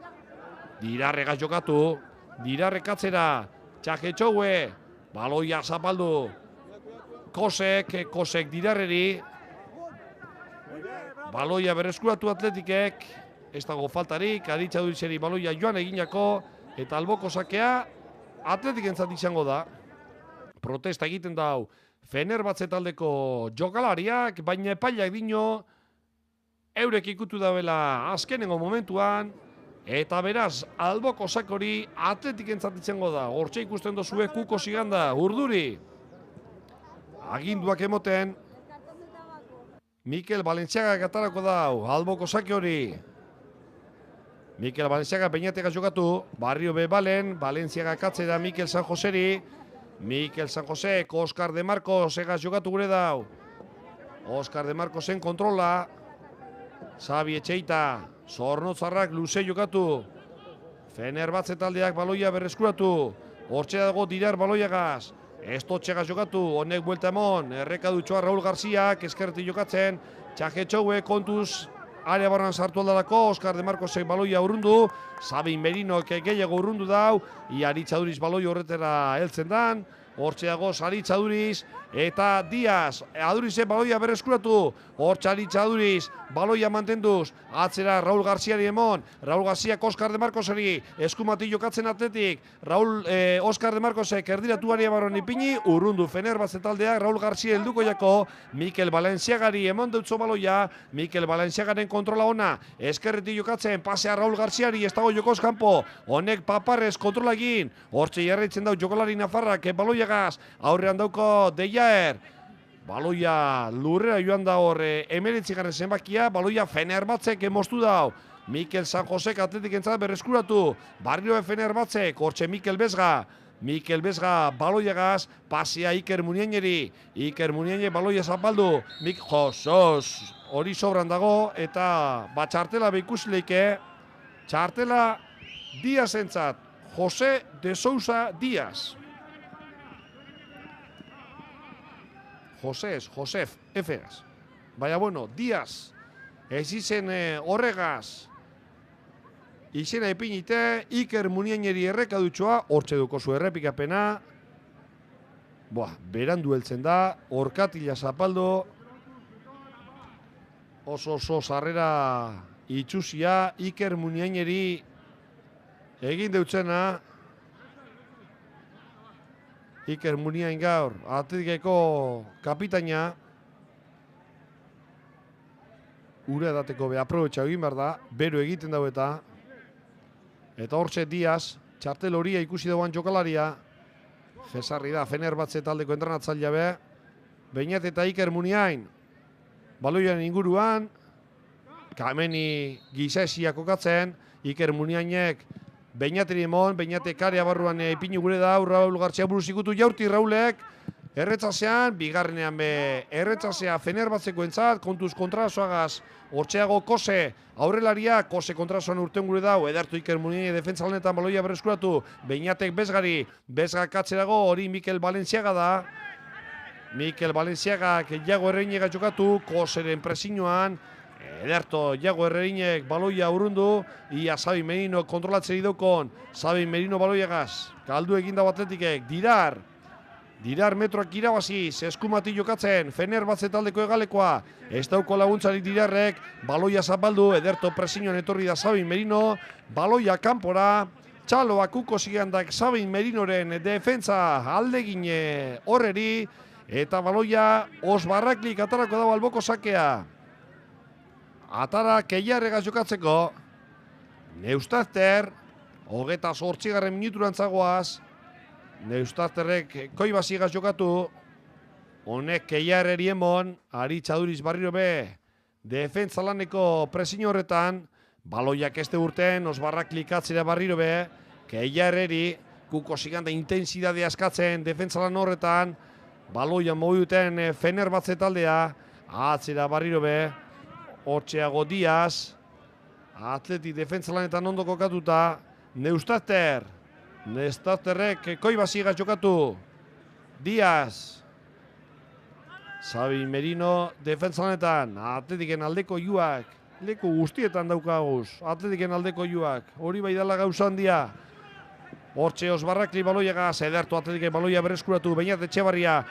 Dirarregaz jokatu, Dirarrek atzera, Txagetxoue, baloia zapaldu, Kosek Dirarreri, baloia bereskuratu Atletikek, ez dago faltarik, Aritz Adurizeri baloia joan eginako, eta alboko sakea Atletikentzat izango da. Protesta egiten dau Fenerbahce taldeko jokalariak, baina epaileak dino eurek ikutu dabela azkenengo momentuan, eta beraz alboko sakori Atletikentzat izango da. Hortxe ikusten dozue Kuko Siganda, urduri. Aginduak emoten, Mikel Balentziagak atarako dau, alboko sake hori. Mikel Balentziaga Beñatega jokatu, Barrio be balen, Balentziagak atzera Mikel San Joseri, Mikel San Jose, Oskar de Marcos egaz jokatu gure dau. Oskar de Marcosen kontrola, Xabi Etxeita, Zornotzarrak luze jokatu. Fenerbahce taldeak baloia berreskuratu, hortxe dago Dirar baloiagaz. Estotxegaz jokatu, honek buelta emon, errekadutxoa Raul Garziak, eskerti jokatzen, Txagetxoue kontuz, area barran sartu aldalako, Oskar de Marcosek baloia urrundu, Sabin Merinok gehiago urrundu dau, Aritz Aduriz baloi horretara heltzen dan, hortxe dago Aritz Aduriz, eta Diaz, Adurizen baloia berreskuratu, hortxe Aritz Aduriz, baloia mantenduz, atzera Raul Garziari emon, Raul Garziak Oskar de Marcoseri, eskumati jokatzen Atletik, Oskar de Marcosek erdiratu area barron ipini, urrundu Fenerbahce taldeak Raul Garzia helduko jako, Mikel Balentziagari emon deutzo baloia, Mikel Balentziagaren kontrola ona, eskerretik jokatzen, pasea Raul Garziari, ez dago jokoz kanpo, honek Paparrez kontrola egin, hortxe jarraitzen dau jokolari nafarrak baloiagaz, aurrean dauko Deiaer, Baloia lurrera joan da hor 19. zenbakia, baloia Fenerbahtzek moztu dau. Mikel San Josek atletik entzat berreskuratu. Barrio Fenerbahtzek, hortxe Mikel Bezga. Mikel Bezga baloiagaz, pasea Iker Muniaineri. Iker Muniaine baloia zapaldu. Josos, hori sobran dago, eta txartela beikusileike. Txartela Diaz entzat, Jose de Sousa Diaz. Josef, Efegaz. Baina, bueno, Diaz, ez izen horregaz, izena ipinite, Iker Muniaineri errekadutxoa, hortxe duko zu errepikapena. Berandu heltzen da, orkatila zapaldo, oso sarrera itxusia, Iker Muniaineri egin deutzena. Iker Muniain gaur, atletikeko kapitaina. Ura edateko aprobetxa egin behar da, bero egiten dago eta hortxe Diaz, txartel horia ikusi dauan jokalaria. Jesarri da, Fenerbahtze taldeko entrenatzailea be. Beñat eta Iker Muniain, baloiaren inguruan, Kameni gizaesia kokatzen, Iker Muniainek Beñateri emon, Beñate karea barruan ipinu gure da, Raul Gartxea buruz ikutu jaurti Raulek, erretzasean, bigarrenean be, erretzasea Fenerbahtzeko entzat, kontuz kontrasoagaz, hortxeago Kose, aurrelaria, Kose kontrasoan urten gure dau, edertu Iker Muniain defentsa lanetan baloia berreskuratu, Beñatek Bezgari, Bezgak atzerago, hori Mikel Balenciaga da, Mikel Balenciagak Iago Erreinega jokatu, Koseren presiñoan, ederto Iago Erreinek baloia urrundu, ia Xabi Merino kontrolatzen idokon, Xabi Merino baloiagaz, kaldu eginda atletikek, Dirar metroak irabaziz, eskumati jokatzen, Fenerbahtze taldeko egalekoa, ez dauko laguntzarik Dirarrek, baloia zapaldu, ederto presiñoan etorri da Xabi Merino, baloia kanpora, txaloa kuko zigandak Xabi Merinoren defentsa aldegin horreri, eta baloia Osbarraklik atarako dago alboko sakea. Atara Keiarregaz jokatzeko, Neustazter, 28. minuturantzagoaz, Neustazterrek Koibazigaz jokatu, honek Keiarreri emon, Ari Txaduriz barriro be, defentsa laneko presiño horretan, baloiak este urten, Osbarraklik atzera barriro be, Keiarreri, kuko ziganda intensidadea askatzen, defentsa lan horretan, baloian mobi duten Fenerbahtze taldea, atzera barriro be, hortxeago Diaz, atleti defentsa lanetan ondo kokatuta, Neustazterrek Koibazigaz jokatu, Diaz, Xabi Merino defentsa lanetan, atletiken aldeko juak, leku guztietan daukaguz, atletiken aldeko juak, hori bai dela gauza handia. Hortxe Osbarrakli baloiagaz, edertu atletiken baloia berreskuratu, Beñat Etxebarria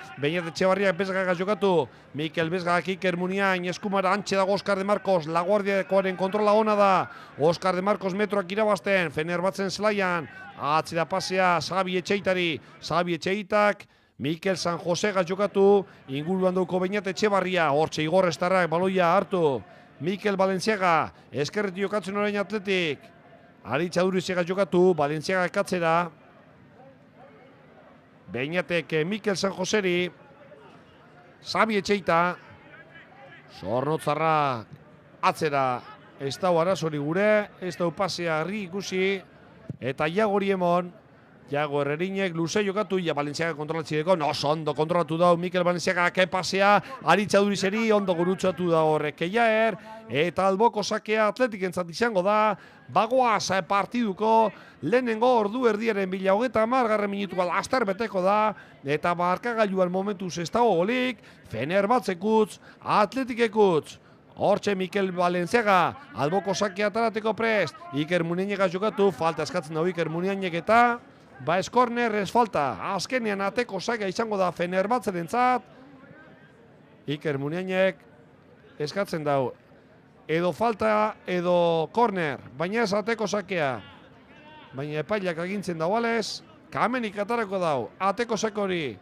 Bezgagaz jokatu, Mikel Bezgak Iker Muniain, eskumara antxe dago Oskar de Marcos, Laguardiakoaren kontrola ona da, Oskar de Marcos metroak irabazten, Fenerbahtzen zelaian, atzera pasea Xabi Etxeitak, Mikel San Josegaz jokatu, inguruan dauko Beñat Etxebarria, hortxe Igor Estarrak baloia hartu, Mikel Balenciaga, eskerretu jokatzen orain atletik, Ari Txadurizegaz jokatu, Balenciaga katzera, Beñatek Mikel San Joseri, Xabi Etxeita, Zornotzarrak atzera, ez dau arazori gure, ez dau pasea argi ikusi, eta Iagori emon, Iago Errerinek luze jokatu, ja Balenciaga kontrolatzideko, oso ondo kontrolatu dau Mikel Balenciaga pasea, Ari Txadurizeri ondo gurutzatu da horrek Keiaer, eta alboko sakea atletik entzat izango da, bagoaz partiduko, lehenengo ordu erdiaren 30 minutua laster beteko da, eta markagailuan momentuz ez dago golik, Fenerbahtzekutz, atletikekutz, hortxe Mikel Balenciaga, alboko sakea atarateko prest, Iker Muniainegaz jokatu, falta eskatzen dago Iker Muniainek eta, ez korner ez falta, azkenean ateko sakea izango da Fenerbahtzeentzat, Iker Muniainek eskatzen dago, edo falta edo korner, baina ez ateko sakea, baina epailak agintzen dagoalez, Kamenik atarako dau, ateko sake hori,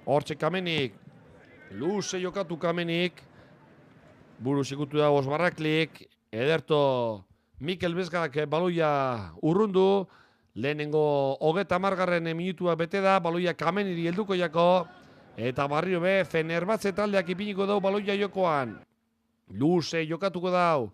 hortxe Kamenik, luze jokatu Kamenik, buruz ikutu dago Osbarraklik, ederto Mikel Bezgak baloia urrundu, lehenengo 30. minutua bete da, baloia Kameniri helduko jako, Eta barrio be, Fenerbahce taldeak ipiniko dau baloia jokoan. Luze jokatuko dau.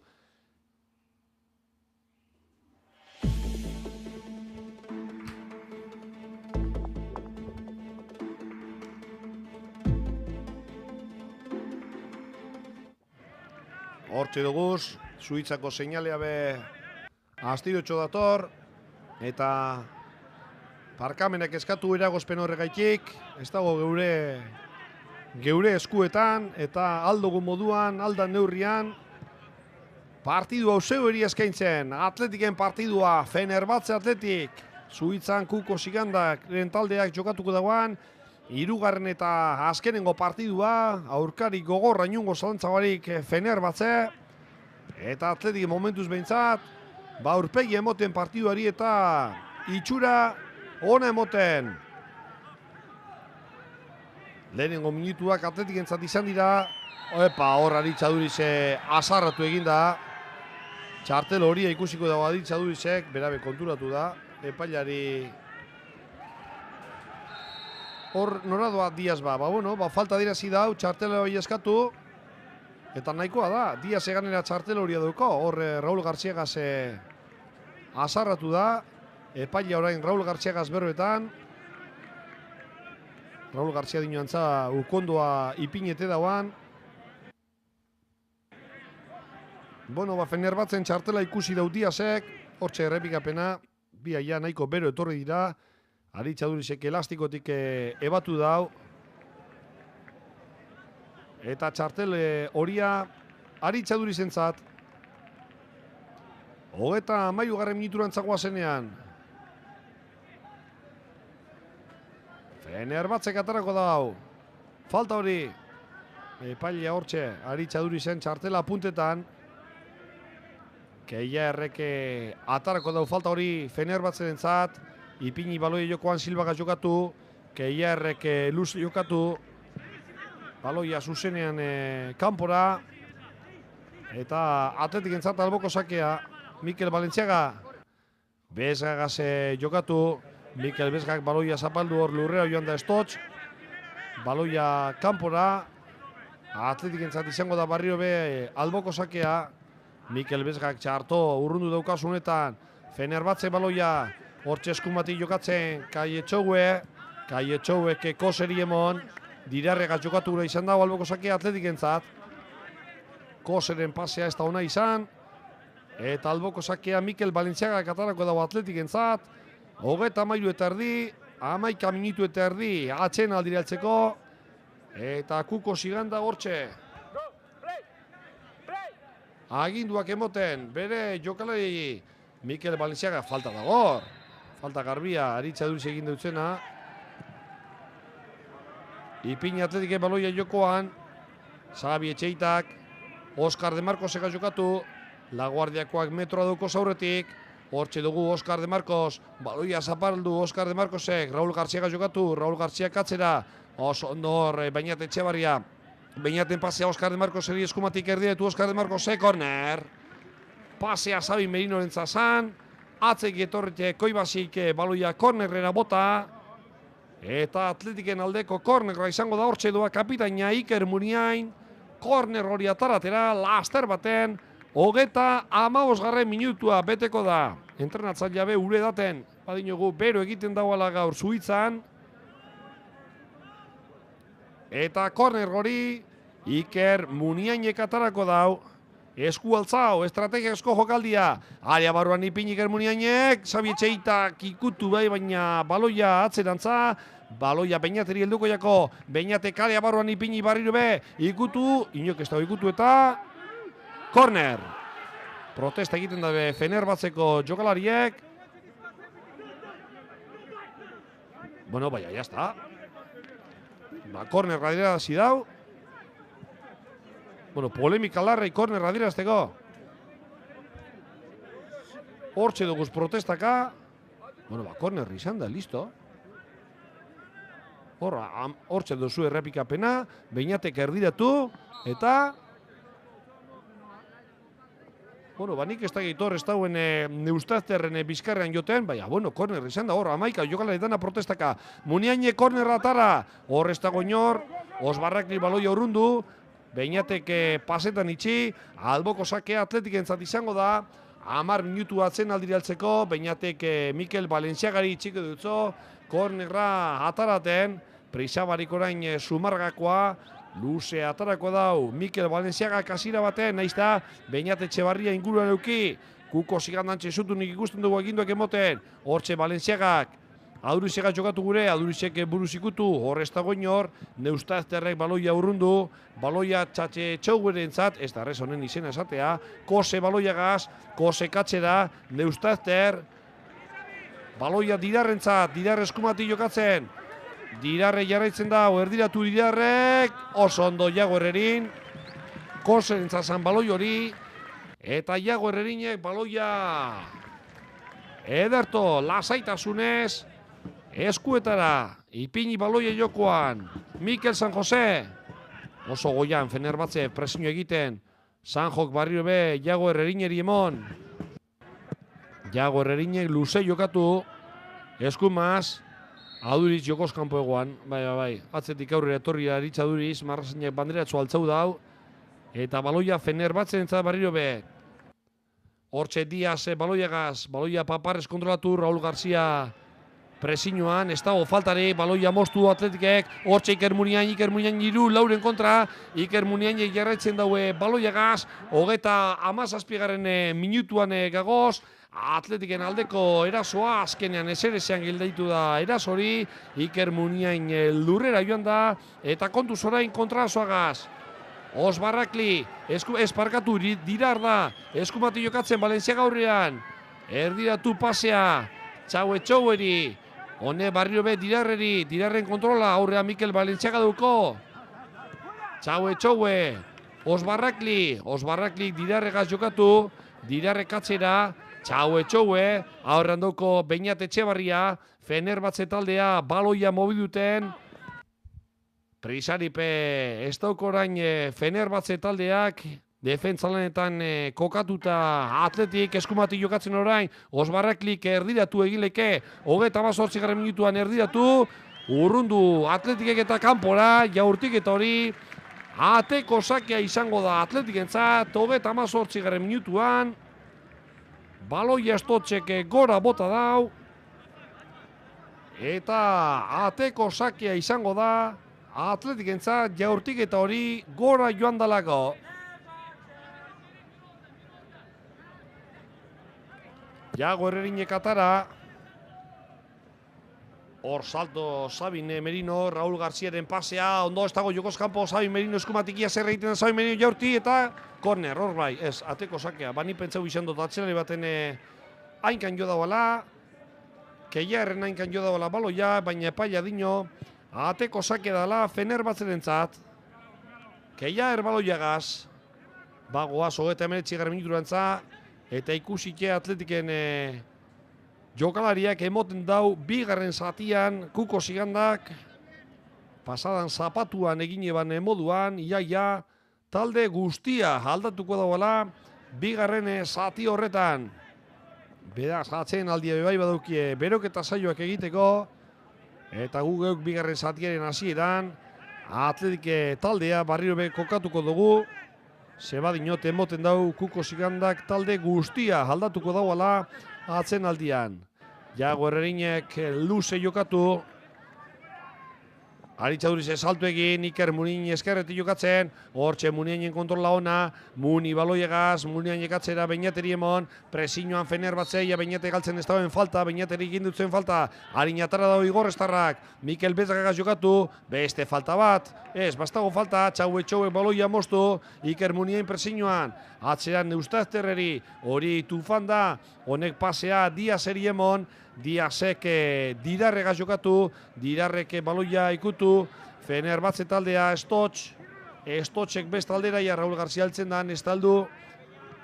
Hortxe duguz, Suitzako seinalea be astirotxo dator, eta parkamenek eskatu eragozpen horregaitik, ez dago geure eskuetan, eta aldugu moduan, aldan neurrian, partidu hau zeu eri eskaintzen, Atletiken partidua, Fenerbahce Atletik, Suitzan Kuko Sigandak taldeak jokatuko dagoan, hirugarren eta azkenengo partidua, aurkari gogorra inungo zalantzabarik Fenerbahce, eta Atletik momentuz behintzat, aurpegi emoten partiduari eta itxura ona emoten. Lehenengo minutuak Atletik entzat izan dira, hor Aritxadurize azarratu eginda, txartel horia ikusiko dago Aritxadurizek, berabe konturatu da, epailari hor noradoa Diaz falta dirazi dau, txartel hori eskatu, eta nahikoa da, Diaz eganera txartel horia duko, hor Raul Garziagaz azarratu da, epaila orain Raul Garziagaz berbetan, Raul Garzia dinoantza ukondoa ipinete dauan. Fenerbahcen txartela ikusi dau Diazek, hortxe errepikapena, bi aia nahiko bero etorri dira, Aritxadurizek elastikotik ebatu dau. Eta txartel horia Aritxadurizentzat. 33. minuturan zagoa zenean. Fenerbahcek atarako dau. Falta hori. Epailea hortxe, Aritxadurizen txartela puntetan. Keia erreke atarako dau falta hori Fenerbahcerentzat. Ipini baloi jokoan Silvaga jokatu, Keia erreke luz jokatu. Baloia zuzenean kanpora. Eta Atletik entzat alboko sakea. Mikel Balentziaga. Bezgagaz jokatu. Mikel Bezgak baloia zapaldu hor lurrera joan da Stotz. Baloia kanpora. Atletik entzat izango da barrio be alboko sakea. Mikel Bezgak txarto urrundu daukasunetan. Fenerbahce baloia hortxe eskumatik jokatzen Kaietxouek koseri emon. Dirarregaz jokatu gura izan dago alboko sakea Atletik entzat. Koseren pasea ez da ona izan. Eta alboko sakea Mikel Balentziagak atarako dago Atletik entzat. 33 eta erdi, 11 minutu eta erdi, atxen aldiraltzeko. Eta Kuko Siganda hortxe. Aginduak emoten, bere jokalari Mikel Balentziaga falta dago. Falta garbia, Aritxaduriz egin dutzena. Ipini Atletike baloia jokoan. Xabi Etxeitak, Oskar de Marcosek jokatu. Laguardiakoak metroa duko zaurretik. Hortxe dugu Oskar de Marcos, baloia zapaldu Oskar de Marcosek, Raul Garziaga jokatu, Raul Garziak atzera, oso ondor, Beñat Etxebarria, Beñaten pasea Oskar de Marcoseri eskumatik erdietu Oskar de Marcosek, korner. Pasea Xabi Merinoren zazan, atzek etorrite Koibasik baloia kornerrera bota, eta Atletiken aldeko kornerra izango da hortxe doa kapitaina Iker Muniain, korner hori ataratera, laster baten, 35. minutua beteko da. Entrenatzailea be ure daten, badinogu bero egiten dagoela gaur Suitzan. Eta korner hori Iker Muniainek atarako dau. Esku altzau, estrategiasko jokaldia. Aria barruan ipin Iker Muniainek, Xabi Etxeitak ikutu bai, baina baloia atzerantza. Baloia Beñateri helduko jako, Beñatek aria barruan ipini barriro be, ikutu, inok ez dago ikutu eta korner. Protesta egiten dabe Fenerbahceko jokalariek. Baina, jazta. Korner radira zidau. Polemika larrei korner radira azteko. Hortxe duguz protestaka. Korner izan da, listo. Hortxe duzu errepikapena. Beñatek erdiratu. Eta Bueno, nik ez da gitor ez dauen Neustazterren bizkarrean joten, baina, bueno, korner izan da hor, amaika, jokalari dana protestaka. Muniaine kornerra atara, hor ez dago inor, Osbarrakli baloia urrundu, Beñatek pasetan itxi, alboko sakea Atletikentzat izango da, 10 minutu atzen aldiri altzeko, Beñatek Mikel Balenciagari itxiko dutzo, kornerra ataraten, Preisabarik orain sumargakoa, luze atarako dau, Mikel Balenciaga kasira baten, naiz da, Beñat Etxebarria inguruan euki, Kuko zigandantxe zutunik ikusten dugu eginduak emoten, hortxe Balenciagak, Adurizegak jokatu gure, Adurizek buruz ikutu, horrez dago inor, Neustazterrek baloia urrundu, baloia txatxe txauguerentzat, ez da res honen izena esatea, Kose baloiagaz, Kose katxera, Neustazter, baloia Didarrentzat, Didarre eskumati jokatzen, Didarre jarraitzen da, erdiratu Didarrek, oso ondo Iago Herrerin, Koserentzat zan baloi hori, eta Iago Herrerinek baloia ederto, lasaitasunez, eskuetara, ipini baloia jokoan, Mikel San Jose, oso goian, Fenerbahce presio egiten, Sanjok barrio be, Iago Herrerineri emon, Iago Herrerinek luze jokatu, eskumaz, Aduriz jokoz kanpo egoan, bai, atzetik aurrera etorri aritza Aduriz, Marrazinek banderatzu altzau dau, eta baloia Fenerbahce entzat barrio be, hortxe Diaz baloiagaz, baloia Paparrez kontrolatu, Raul Garcia presiñoan, ez dago faltari, baloia moztu Atletikek, hortxe Iker Muniain iru, lauren kontra, Iker Muniainek jarraitzen daue baloiagaz, hogeta 17. Minutuan gagoz, Atletiken aldeko erasoa, azkenean ezerezean gildeitu da erasori, Iker Muniain lurrera joan da, eta kontuz orain kontrasoagaz. Osbarrakli, esparkatu Dirar da, eskumati jokatzen Balenciaga aurrean, erdiratu pasea, Txauetxoueri, hone barrio be Dirarreri, Dirarren kontrola, aurrean Mikel Balenciaga duko, Txauetxoue, Osbarrakli Dirarregaz jokatu, Dirarre katzera, Txauetxoue, aurrean duko Beñat Etxebarria, Fenerbahce taldea baloia mobiduten, Prisaripe ez dauko orain Fenerbahce taldeak defentzalanetan kokatuta Atletik eskumati jokatzen orain, Osbarraklik erdiratu egileke, 28. Minutuan erdiratu, urrundu Atletikek eta kanpora, jaurtik eta hori, ateko sakea izango da Atletikentzat, 28. Minutuan, baloia estotxek gora bota dau, eta ateko sakea izango da, Atletikentzat jaurtik eta hori gora joan dalako. Iago Herrerinek atara. Hor salto Sabin Merino, Raul Garziaren pasea, ondo ez dago jokoz kanpo, Sabin Merino eskumatikia zer egiten da Sabin Merino jaurti eta korner, hor bai, ez, ateko sakea. Bani pentsau izan dut atzelari baten hainkan jo dauala, Keia erren hainkan jo dauala baloia, baina epaia dino, ateko sake dala Fenerbahcerentzat. Keia erbaloiagaz. Bagoaz, 39. Minuturantza. Eta ikusike Atletiken jokalariak emoten dau bigarren zatian Kuko zigandak. Pasadan zapatuan egin eban moduan, iaia, talde guztia aldatuko dauala bigarren zati horretan. Beraz, atzen aldia bebai badaukie beroketa saioak egiteko. Eta gu geuk bigarren zatiaren hasieran Atletik taldea barriro be kokatuko dugu. Zebadinot emoten dau Kuko zigandak talde guztia aldatuko dauala atzen aldian. Iago Herrerinek luze jokatu. Aritza Duriz salto egin, Iker Muniain eskerretik jokatzen, hortxe Muniainen kontrola ona, Muni baloiagaz, Muniain ekatzera Beñateri emon, presiñoan Fenerbahceia Beñate galtzen ez dauen falta, Beñateri egin dutzen falta, harinatara dago Igorrestarrak, Mikel Bezagagaz jokatu, beste falta bat, ez, bastago falta, Txauetxoue baloia moztu, Iker Muniain presiñoan, atzeran Neustazterreri, hori tufan da, honek pasea Diazeri emon, Diazek Didarregaz jokatu, Didarrek baloia ikutu, Fenerbahce taldea Estotxek best aldera, Raul Garcia altzen da, estaldu,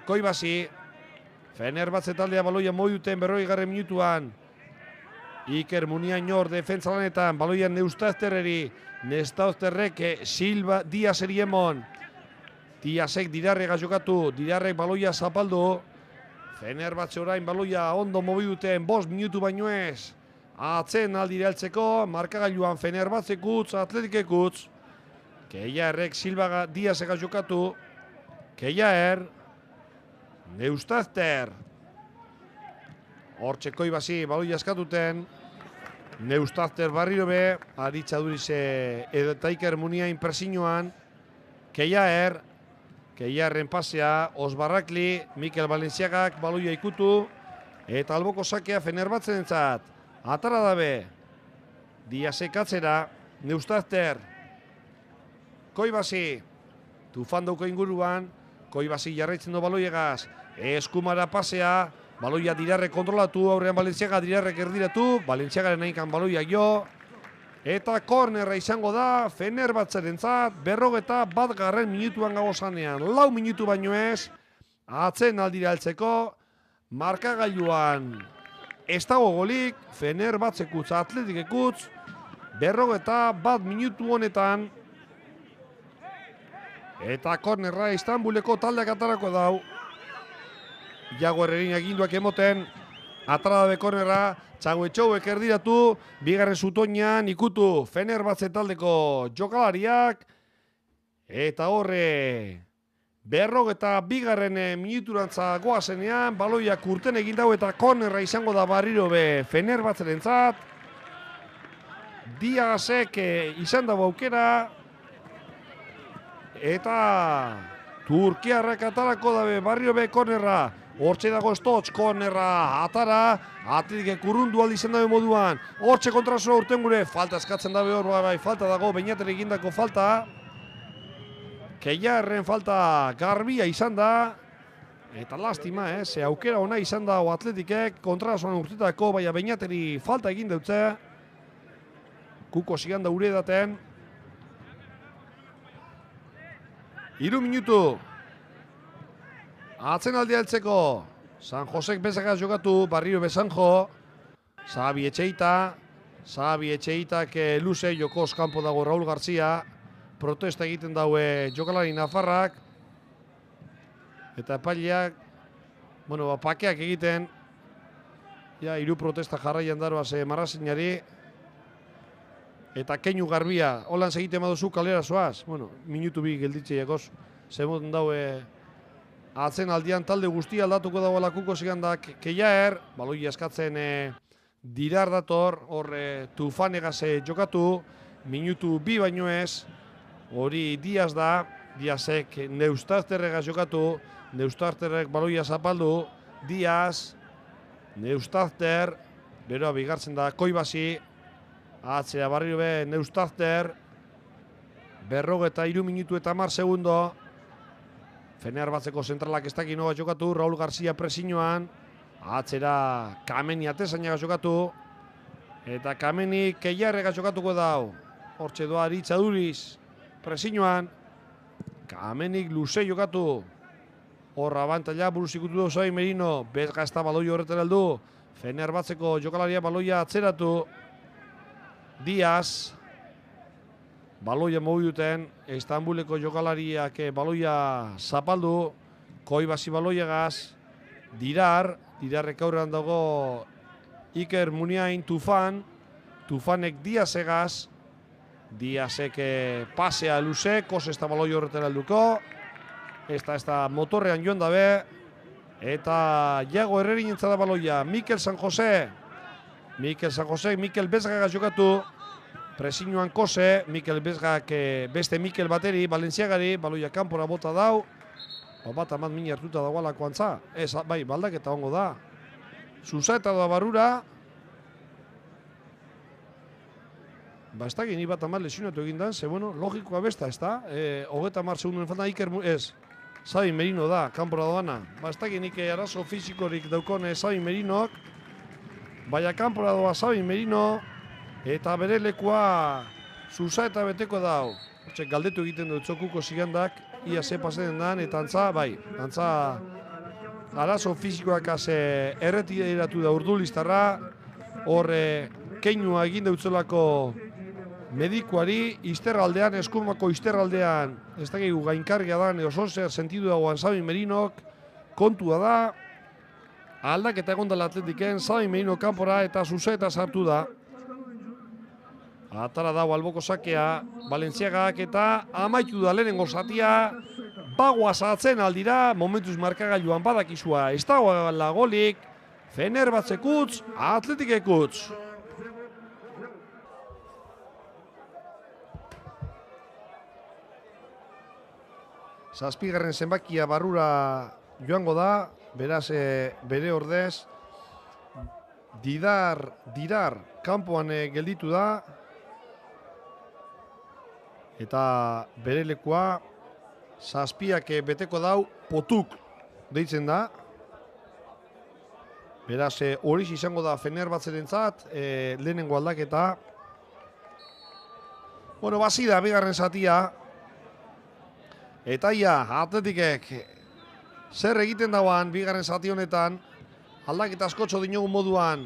Koibasi, Fenerbahce taldea baloia moiduten 40. Minutuan, Iker Muniain hor defentsa lanetan, baloia Neustazterreri, Neustazterrek Silva Diazeri emon, Diazek Dirarrega jokatu, Dirarrek baloia zapaldu. Fenerbahce orain baloia ondo mobi duten 5 minutu baino ez. Atzen aldire heltzeko, markagailuan Fenerbahce kutz, Atletikek kutz. Keiaerrek Silva Diazega jokatu. Keiaer. Neustazter. Hortxe Koibasi baloia eskatuten. Neustazter barriro be. Aritxadurize eta Iker Muniain presiñoan. Keiaer. Keiaerren pasea. Osbarrakli. Mikel Balenciagak baloia ikutu. Eta alboko sakea Fenerbahce entzat. Atara dabe. Diazek atzera. Neustazter. Koibasi. Tufan dauko inguruan. Koibasi jarraitzen du baloiegaz. Eskumara pasea. Baloia Dirarrek kontrolatu. Aurrean Balenciaga Dirarrek erdiratu. Balenciagaren nahikan baloia jo. Eta kornerra izango da Fenerbahcerentzat. 41 minutuan gagozanean. 4 minutu baino ez. Atzen aldira heltzeko. Markagailuan ez dago golik. Fenerbahce kutz, Atletikek kutz. 41 minutu honetan. Eta kornerra Istanbuleko taldeak atarako dau. Iago Herrerin aginduak emoten. Atara dabe kornerra. Txago Etxouek erdiratu. Bigarren zutoinan ikutu Fenerbahce taldeko jokalariak. Eta horre 42 minuturantza goazenean. Baloiak urten egin dau eta kornerra izango da barriro be Fenerbahcerentzat. Diazek izan dago aukera. Eta Turkiarrak atarako dabe barrio be kornerra. Hortxe dago Stotz, kornerra atara. Atletikek urrundu aldi izan dabe moduan. Hortxe kontrasua urten gure. Falta eskatzen dabe hor, bai, falta dago. Beñater egindako falta. Keiarren falta garbia izan da. Eta lastima, ze aukera ona izan da Atletikek. Kontrasuan urtetako, baina Beñateri falta egin dutze. Kuko zigan da ure daten. 3 minutu. Atzen aldia heltzeko. San Josek bezagaz jokatu, barrio bezanjo. Zabi Etxeita. Zabi Etxeitak luze, jokoz kanpo dago Raul García. Protesta egiten daue jokalari nafarrak. Eta epaileak, pakeak egiten. Ja, 3 protesta jarraian daroaz marrazinari. Eta keinu garbia, holan segiten baduzu kalera zoaz. Minutu bi gelditzeiakoz. Zemoten daue atzen aldian talde guztia aldatuko dago lakuko zigandak Keiaer. Baloia eskatzen Dirar dator, hor Tufanegaz jokatu. Minutu bi baino ez. Hori Diaz da. Diazek Neustazterregaz jokatu. Neustazterrek baloia zapaldu. Diaz. Neustazter. Beroa bigartzen da Koibasi. Atzea barrio be Neustazter. 43 minutu eta 10 segundo. Fenerbahceko zentralak ez dakin noga jokatu. Raul García presiñoan. Atzera Kameni atezainaga jokatu. Eta Kameni Keiarrega jokatuko dau. Hortxe doa Aritxaduriz presiñoan. Kamenik luze jokatu. Horra abantaila buruz ikutu du Xabi Merino. Bezga ez da baloi horretan heldu. Fenerbahceko jokalaria baloia atzeratu. Diaz. Baloia mobi duten. Istanbuleko jokalariak baloia zapaldu. Koibasi baloiagaz. Dirarrek aurrean dago Iker Muniain Tufan. Tufanek Diazegaz. Diazek pasea luze. Kos ez da baloi horretan helduko. Ez da motorrean joan dabe. Eta Iago Herrerin entzada baloia. Mikel San Jose. Mikel Bezgagaz jokatu. Presiñoan Kose. Mikel Bezgak beste Mikel bateri. Balenciagari. Baloia kanpora bota dau. Bat amat min hartuta dagoalako antza. Ez, bai, baldaketa hongo da. Zuzaeta doa barrura. Ez da geni bat amat lesionatu egindan. Ze, logikoa besta, ez da. 30 segundunen falta Iker ez. Xabi Merino da, kanpora doana. Ez da genik arazo fizikorik daukone Xabi Merinok. Baina kanpora doa Xabi Merino. Eta bere lekua zuzaeta beteko dau. Galdetu egiten dut txokuko zigandak. Ia ze pasatzen dan, eta antza, arazo fizikoak erretiratu da urduliztarra. Hor, keinua egin deutzelako medikuari izterraldean, eskumako izterraldean, ez dakigu gainkargia da, oso zer sentidu dagoan Xabi Merinok, kontua da, aldaketa egon dela Atletiken, Xabi Merino kanpora eta Zuzeta sartu da. Atara dago alboko sakea, Valentziagak eta amaitu da lehenengo zatia, bagoaz atzen aldira, momentuz markagailuan badakizua, ez dagoela golik, Fenerbahce utz, Atletikek utz. Zazpigarren zenbakia barrura joango da, beraz bere ordez, Dirar kanpoan gelditu da, eta bere lekua zazpiak beteko dau Potuk deitzen da. Beraz hori izango da Fenerbahcerentzat, lehenengo aldaketa. Bueno, basi da bigarren zatia. Eta ia, Atletikek zer egiten dauan bigarren zati honetan, aldaketa askotxo dinogun moduan.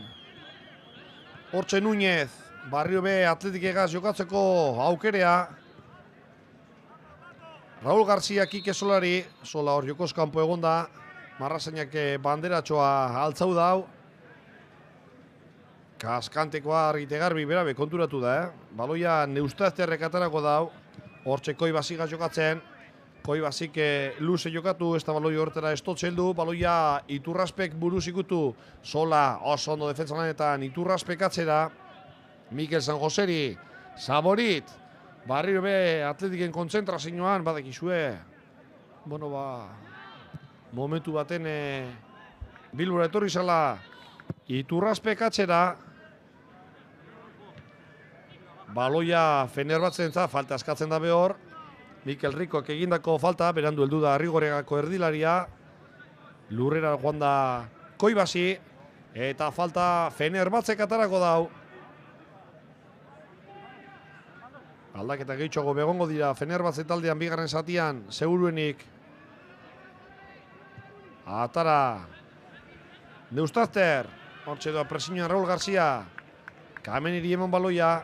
Hortxe Núñez, barrio be Atletikegaz jokatzeko aukerea. Raúl García Kike Solari, sola hor jokoz kanpo egonda, marrazainak banderatxoa altzau dau. Kaskantekoa argite garbi berabe konturatu da, Baloia Neustazterrek atarako dau, hortxe Koibasik jokatzen, Koibasik luze jokatu, ez da baloi horretara estotxeldu, Baloia Iturraspek buruz ikutu, sola oso ondo defentsa lanetan Iturraspek atzera, Mikel San Joseri, Saborit, barriro be Atletiken kontzentrazioan, badakizue, bueno momentu baten Bilbora etorri zela Iturraspek atzera, Baloia Fenerbahcerentzat falta askatzen da behor, Mikel Rikoak egindako falta, berandu heldu da Arrigorriagako erdilaria, lurrera joan da Koibasi, eta falta Fenerbahcek atarako dau. Aldaketa gehitxoago begongo dira Fenerbahce taldean bigarren zatian, seguruenik. Atara Neustazter, hortxe doa presiñoan Raúl García, Kameniri emon baloia,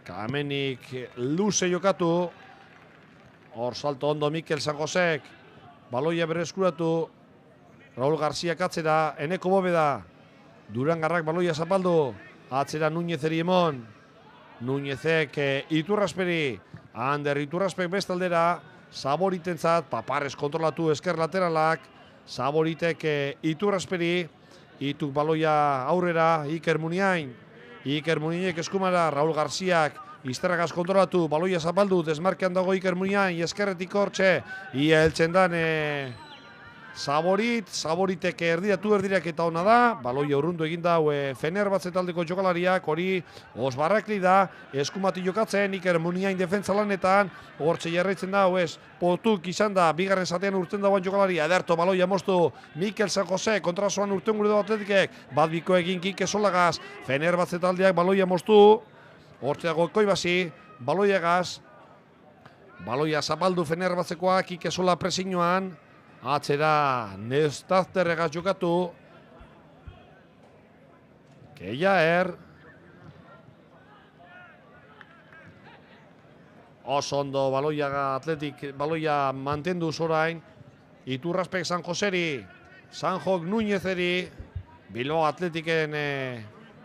Kamenik luze jokatu, hor salto ondo Mikel San Josek, baloia berreskuratu, Raúl García katzera, Eneko Bobeda, Durangarrak baloia zapaldu, atzera Núñezeri emon, Núñezek Iturrasperi, Ander Iturraspek bestaldera, Saboritentzat, Paparrez kontrolatu esker lateralak, Saboritek Iturrasperi, Ituk baloia aurrera, Iker Muniain, Iker Muniainek eskumara, Raúl Garziak, izterragaz kontrolatu, baloia zapaldu, desmarkean dago Iker Muniain, eskerretik hortxe, ia heltzen dan Saboritek erdirak eta ona da, baloia urrundu egin dau Fenerbahce taldeko jokalariak, hori Osbarrakli da, eskumati jokatzen, Iker Muniain defentsa lanetan, hortxe jarraitzen dau Potuk izan da, bigarren zatean urten dauan jokalaria, ederto baloia moztu, Mikel San Jose, kontrasoan urten gure dago Atletikek, bat biko egin Kike Solagaz, Fenerbahce taldeak baloia moztu, hortxe dago Koibasi, baloiagaz, baloia zapaldu Fenerbahcekoa, Kike Sola presiñoan, atzera Neustazterregaz jokatu, Keiaer, oso ondo baloia Atletik, baloia mantendu zorain, Iturraspek San Joseri, Sanjok Núñezeri, Bilbao Atletiken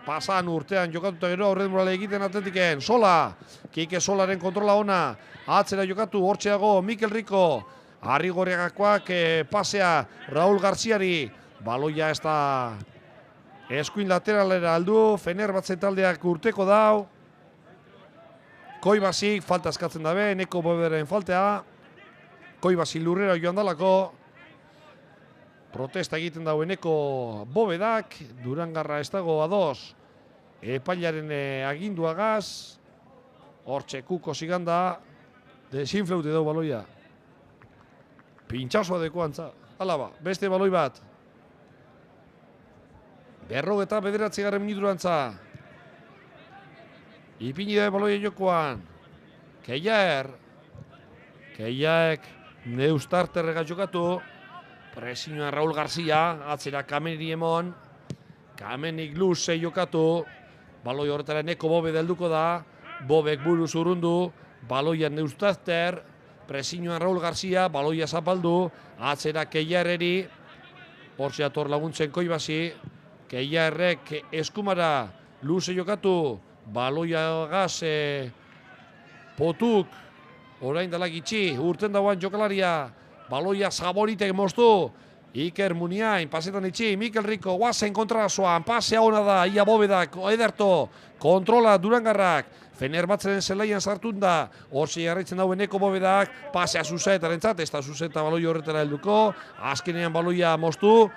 pasan urtean jokatuta gero aurren morale egiten Atletiken, Sola, Kike Solaren kontrola ona, atzera jokatu, hortxeago Mikel Riko, Arrigorriagakoak pasea Raúl Garziari, baloia ez da eskuin lateralera aldu, Fenerbahce taldeak urteko dau, Koibasik falta eskatzen dabe, Eneko Bobedaren faltea, Koibasi lurrera joan dalako, protesta egiten dau Eneko Bobedak, Durangarra ez dago ados, epailaren aginduagaz, hortxe Kuko ziganda, desinfleute dau baloia. Pintxasoa deko antza, alaba, beste baloi bat. Berrogeta bederatzigarren minutu antza. Ipini da baloia jokoan. Keiaer. Keiaek Neustarterrega jokatu. Presiñoa Raúl García, atzera Kameniri emon. Kamenik luze jokatu. baloi horretara Neko Bobe helduko da, Bobek buruz urrundu, baloia Neustazter, presiñoan Raul Garcia, baloia zapaldu, atzera Keiarreri, hortxe ator laguntzen Koibasi, Keiarrek eskumara luze jokatu, baloia gaz Potuk, orain dela gitxi, urten dauan jokalaria, baloia Zaboritek moztu, Iker Muniain, pasetan itxi, Mikel Rico, guazen kontrazoan, pasea hona da, ia Bobedak, Ederto, kontrola Durangarrak, Fenerbatzeren zelaian sartun da, hortxe jarraitzen dauen Neko Bobedak, pasea Zuzetarentzat, ez da Zuzeta baloi horretara helduko, azkenean baloia moztu,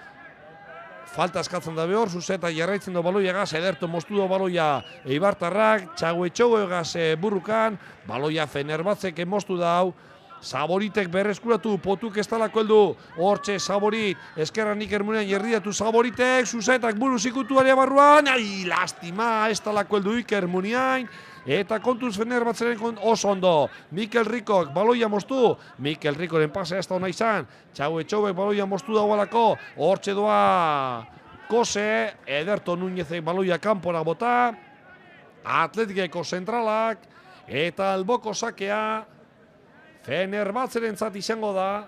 falta eskatzen da behor, Zuzeta jarraitzen du baloia gaz, Ederto moztu du baloia Eibartarrak, Txague gaz burrukan, baloia Fenerbatzek moztu dau, Zaboritek berreskuratu, Potuk ez talako heldu, hortxe Zaborit, eskerran Iker Muniain erdiatu Zaboritek, Zuzetak buruz ikutuaria barruan, lastima, ez talako heldu Iker Muniain, eta kontuz Fenerbatzeren oso ondo, Mikel Ricok baloia moztu, Mikel Ricoren pasea ez da hona izan, Txague baloia moztu dagoalako, hortxe doa Kose, Ederto Núñezek baloia kanpora bota, Atletikeko zentralak, eta alboko sakea, Fenerbahcerentzat izango da,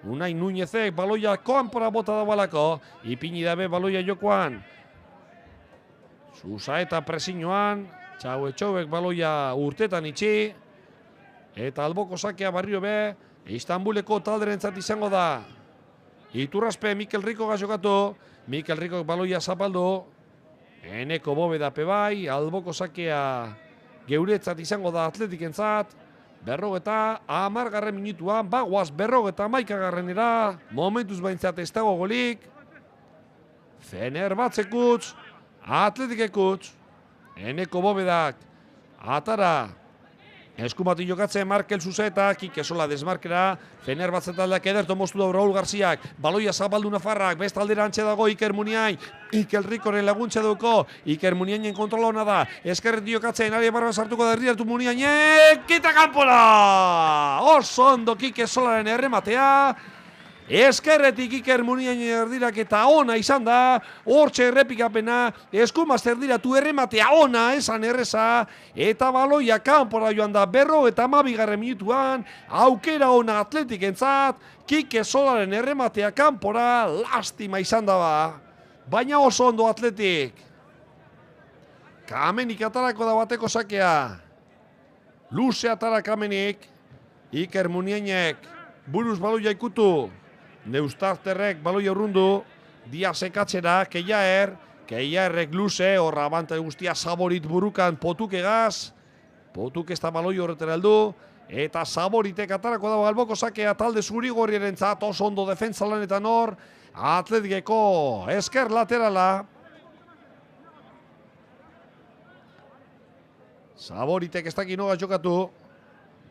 Unai Núñezek baloia kanpora bota dagoalako, ipini dabe baloia jokoan, Zuzaeta presiñoan, Txague baloia urtetan itxi, eta alboko sakea barrio be, Istanbuleko talderentzat izango da. Iturraspe Mikel Rico jokatu, Mikel Rico baloia zapaldu, Eneko Bobeda bai, alboko sakea geuretzat izango da Atletikentzat, 50 minutuan, bagoaz 51 momentuz baintzat ez dago golik, Fenerbahtzekutz, Atletikekutz, Eneko Bobedak, atara, eskumati jokatzen Markel Zuzeta, Kike Sola desmarkera, Fenerbahce taldeak Ederto moztu da Raul Garziak, baloia zabaldu Nafarrak, best aldera antxe dago Iker Muniain, Iker Ricoren laguntza duko, Iker Muniainen kontrola hona da, eskerret jokatzen, aria barra sartuko da herriartu Muniainek, kita kanpora! Oso ondo Kike Solaren errematea, eskerretik Iker Muniainen erdirak eta ona izan da, hortxe errepikapena, eskumaz erdiratu errematea ona esan erreza, eta baloia kanpora joan da 52 minutuan, aukera ona Atletikentzat, Kike Solaren errematea kanpora, lastima izan da ba, baina oso ondo Atletik. Kamenik atarako da bateko sakea, luze atara Kamenik, Iker Muniainek buruz baloia ikutu, Neustazterrek baloia urrundu, Diazek atzera, Keiarrek luze, horra abante guztia Zaborit burukan Potuk egaz, Potuk ez da baloia horretara heldu, eta Zaboritek atarako dago alboko sakea talde zuri-gorrierentzat oso ondo defentsa lanetan hor, Atletikeko esker laterala. Zaboritek ez daki noga jokatu,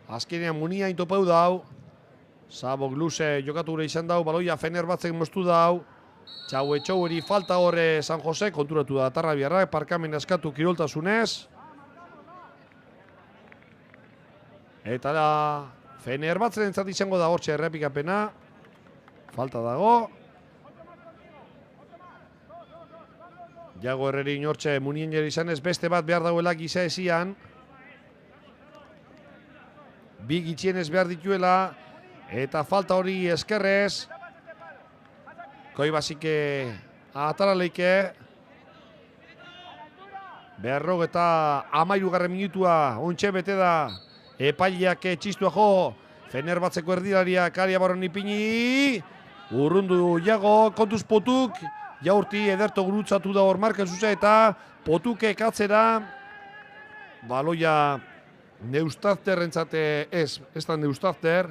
azkenean Muniain topeu dau, Zabok luze jokatu gure izan dau, baloia Fenerbahtzek moztu dau, Txague falta horre San Jose, konturatu da Tarrabiarrak, parkamen eskatu kiroltasunez. Eta da, Fenerbahtzeren izango da hortxe errepikapena, falta dago. Jago Herrerin hortxe Muniain izanez, beste bat behar dagoela giza esian. Bi gitxienez behar dituela, eta falta hori eskerrez. Koibasike ataraleike. 53 minutua, ontxe bete da. Epaileak txistua jo. Fenerbahtzeko erdilariak aria barron ipini. Urrundu Jago, kontuz Potuk. Jaurti Ederto gurutzatu da hor Markel Zuzeta. Potuke katzera. Baloia Neustazterrentzate ez da Neustazter.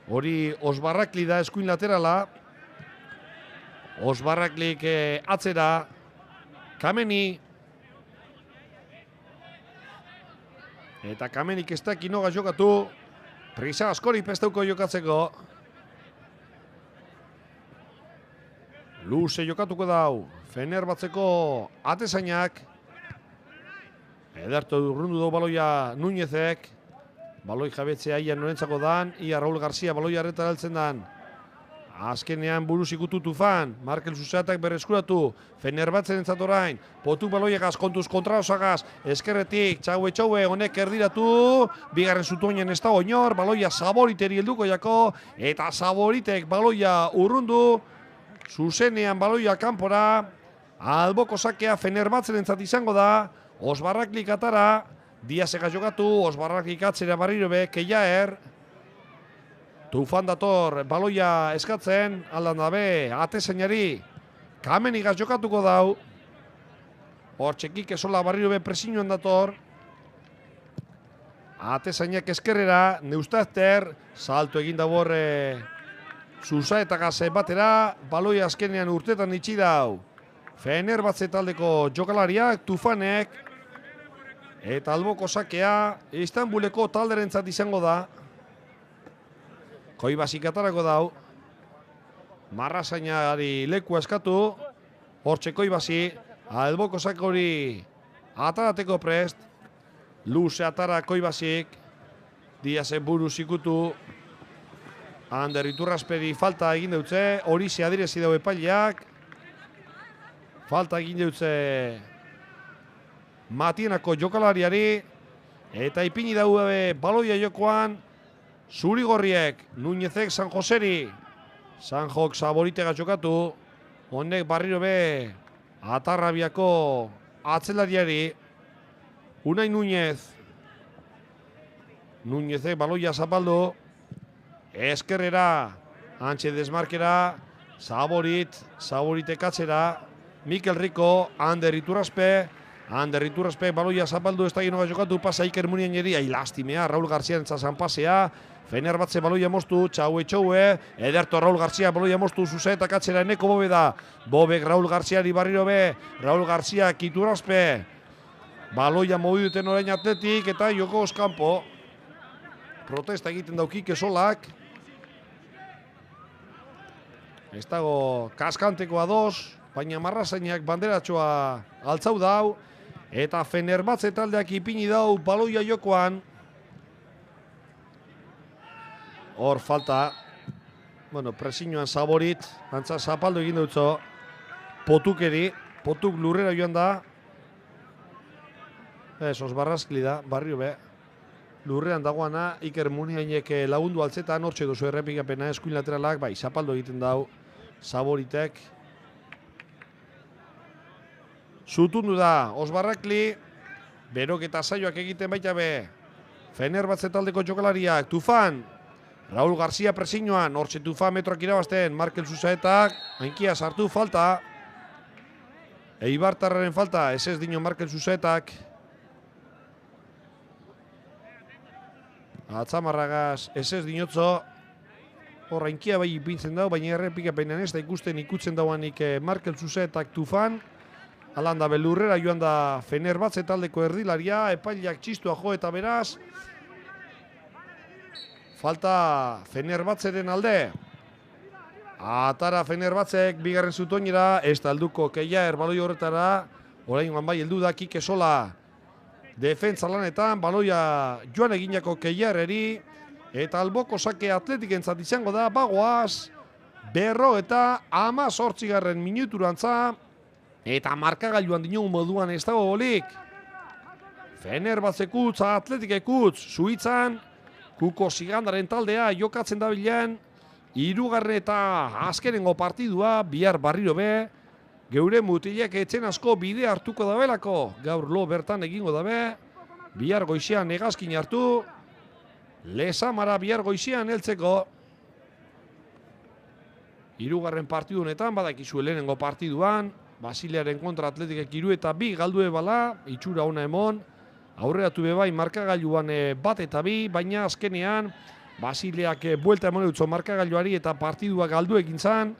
Hori Osbarrakli da eskuin laterala. Osbarraklik atzera. Kameni. Eta Kamenik ez daki noga jokatu. Prisa askori pesteuko jokatzeko. Luze jokatuko dau. Fenerbahtzeko atezainak. Ederto urrundu du baloia Núñezek. Baloi jabetzea ia norentzako dan. Ia Raul Garcia baloia arretara heltzen dan. Azkenean buruz ikutu Tufan, Markel Zuzeatak berreskuratu, Fenerbatzen entzat orain, Potuk baloiagaz, kontuz kontraosagaz, eskerretik, txaue, honek erdiratu, bigarren zutoinen ez da oinor, baloia Saboriteri helduko jako, eta Saboritek baloia urrundu, zuzenean baloia kanpora, alboko sakea Fenerbatzen entzat izango da, Osbarraklik atara, Diazega jokatu, Osbarraklik atzera barriro be, Keiaer, Tufan dator, baloia eskatzen, aldan dabe, Atezeinari, Kamenigaz jokatuko dau. Hor txekik esola barriro be presiñoan dator. Atezainak eskerrera, Neustazter, salto egin dabor Zuzaetagaz batera, baloia azkenean urtetan itxi dau. Fenerbahce taldeko jokalariak, Tufanek, eta alboko sakea, Istanbuleko talderentzat izango da. Koibasik atarako dau, Marrazainari leku eskatu, hortxe Koibasi, alboko sak hori atarateko prest, luze atara Koibasik, Diazen buruz ikutu, Ander Iturrasperi falta egin deutze, hori ze adirezi dau epaileak, falta egin deutze Matienako jokalariari, eta ipini dau baloia jokoan, Zurigorriek, Núñezek San Joseri, Sanjok Saboritega jokatu, honek barriro be Atarrabiako atzelariari, Unai Núñezek baloia zapaldu, eskerrera, antxe desmarkera, Saboritek atzera, Mikel Rico, Ander Iturraspe baloia zapaldu, ez da ginoa jokatu, pasa Iker Muniaineri, lastimea, Raul García entzazan pasea, Fenerbahce baloia moztu, txaue, Ederto Raul García baloia moztu, Zuzeetak atzera eneko Bobeda, Bobek Raul Garciari barriro be, Raul García Iturraspe, baloia modu duten orain Atletik, eta joko oskampo, protesta egiten daukik esolak, ez dago kaskantekoa dos, baina Marrazainak banderatxoa altzau dau, eta Fenerbahce taldeak ipini dau baloia jokoan. Hor falta, presiñoan Saborit, antza zapaldu egin dutzo, Potuk lurrera joan da, Osbarrazkli da, barrio be, lurrean dagoana, Iker Muniainek lagundu altzetan, hortxe duzu errepikapena eskuin lateralak, bai, zapaldu egiten dau, Saboritek. Zutundu da, Osbarrakli, berok eta saioak egiten baita be, Fenerbahce taldeko jokalariak, Tufan, Raul García presiñoan, hortxe Tufan metroak irabazten, Markel Zuzaetak, hainkia sartu falta, Eibartarraren falta, ez dino Markel Zuzaetak, Atzamarragaz, ez dinotzo, hor hainkia bai ipintzen dau, baina errepikapenean ez da ikutzen dauanik Markel Zuzaetak Tufan, alanda belurrera joan da Fenerbahce taldeko erdilaria, epaileak txistua jo eta beraz, falta Fenerbahceren alde. Atara Fenerbahcek bigarren zutoinera, ez da helduko Keiaer baloi horretara, oraingoan bai heldu da Kike Sola defentsa lanetan, baloia joan eginako Keiaerreri, eta alboko sake Atletik entzat izango da, bagoaz, eta 18. minuturantza, eta markagailuan dinogu moduan ez dago golik. Fenerbahce kutz, Atletik kutz, Suitzan, Kuko Zigandaren taldea jokatzen dabilen, 3. eta azkenengo partidua, bihar barriro be, geure mutilek etzen asko bide hartuko dabelako, gaur lo bertan egingo dabe, bihar goizean hegazkin hartu, Lezamara bihar goizean heltzeko. 3. partidunetan, badakizu lehenengo partiduan, Basilearen kontra Atletikek 3 eta 2 galdue bala, itxura ona emon, aurreratu bebai markagailuan 1 eta 2, baina azkenean Basileak buelta emon dutzo markagailuari eta partidua galdu egin zan.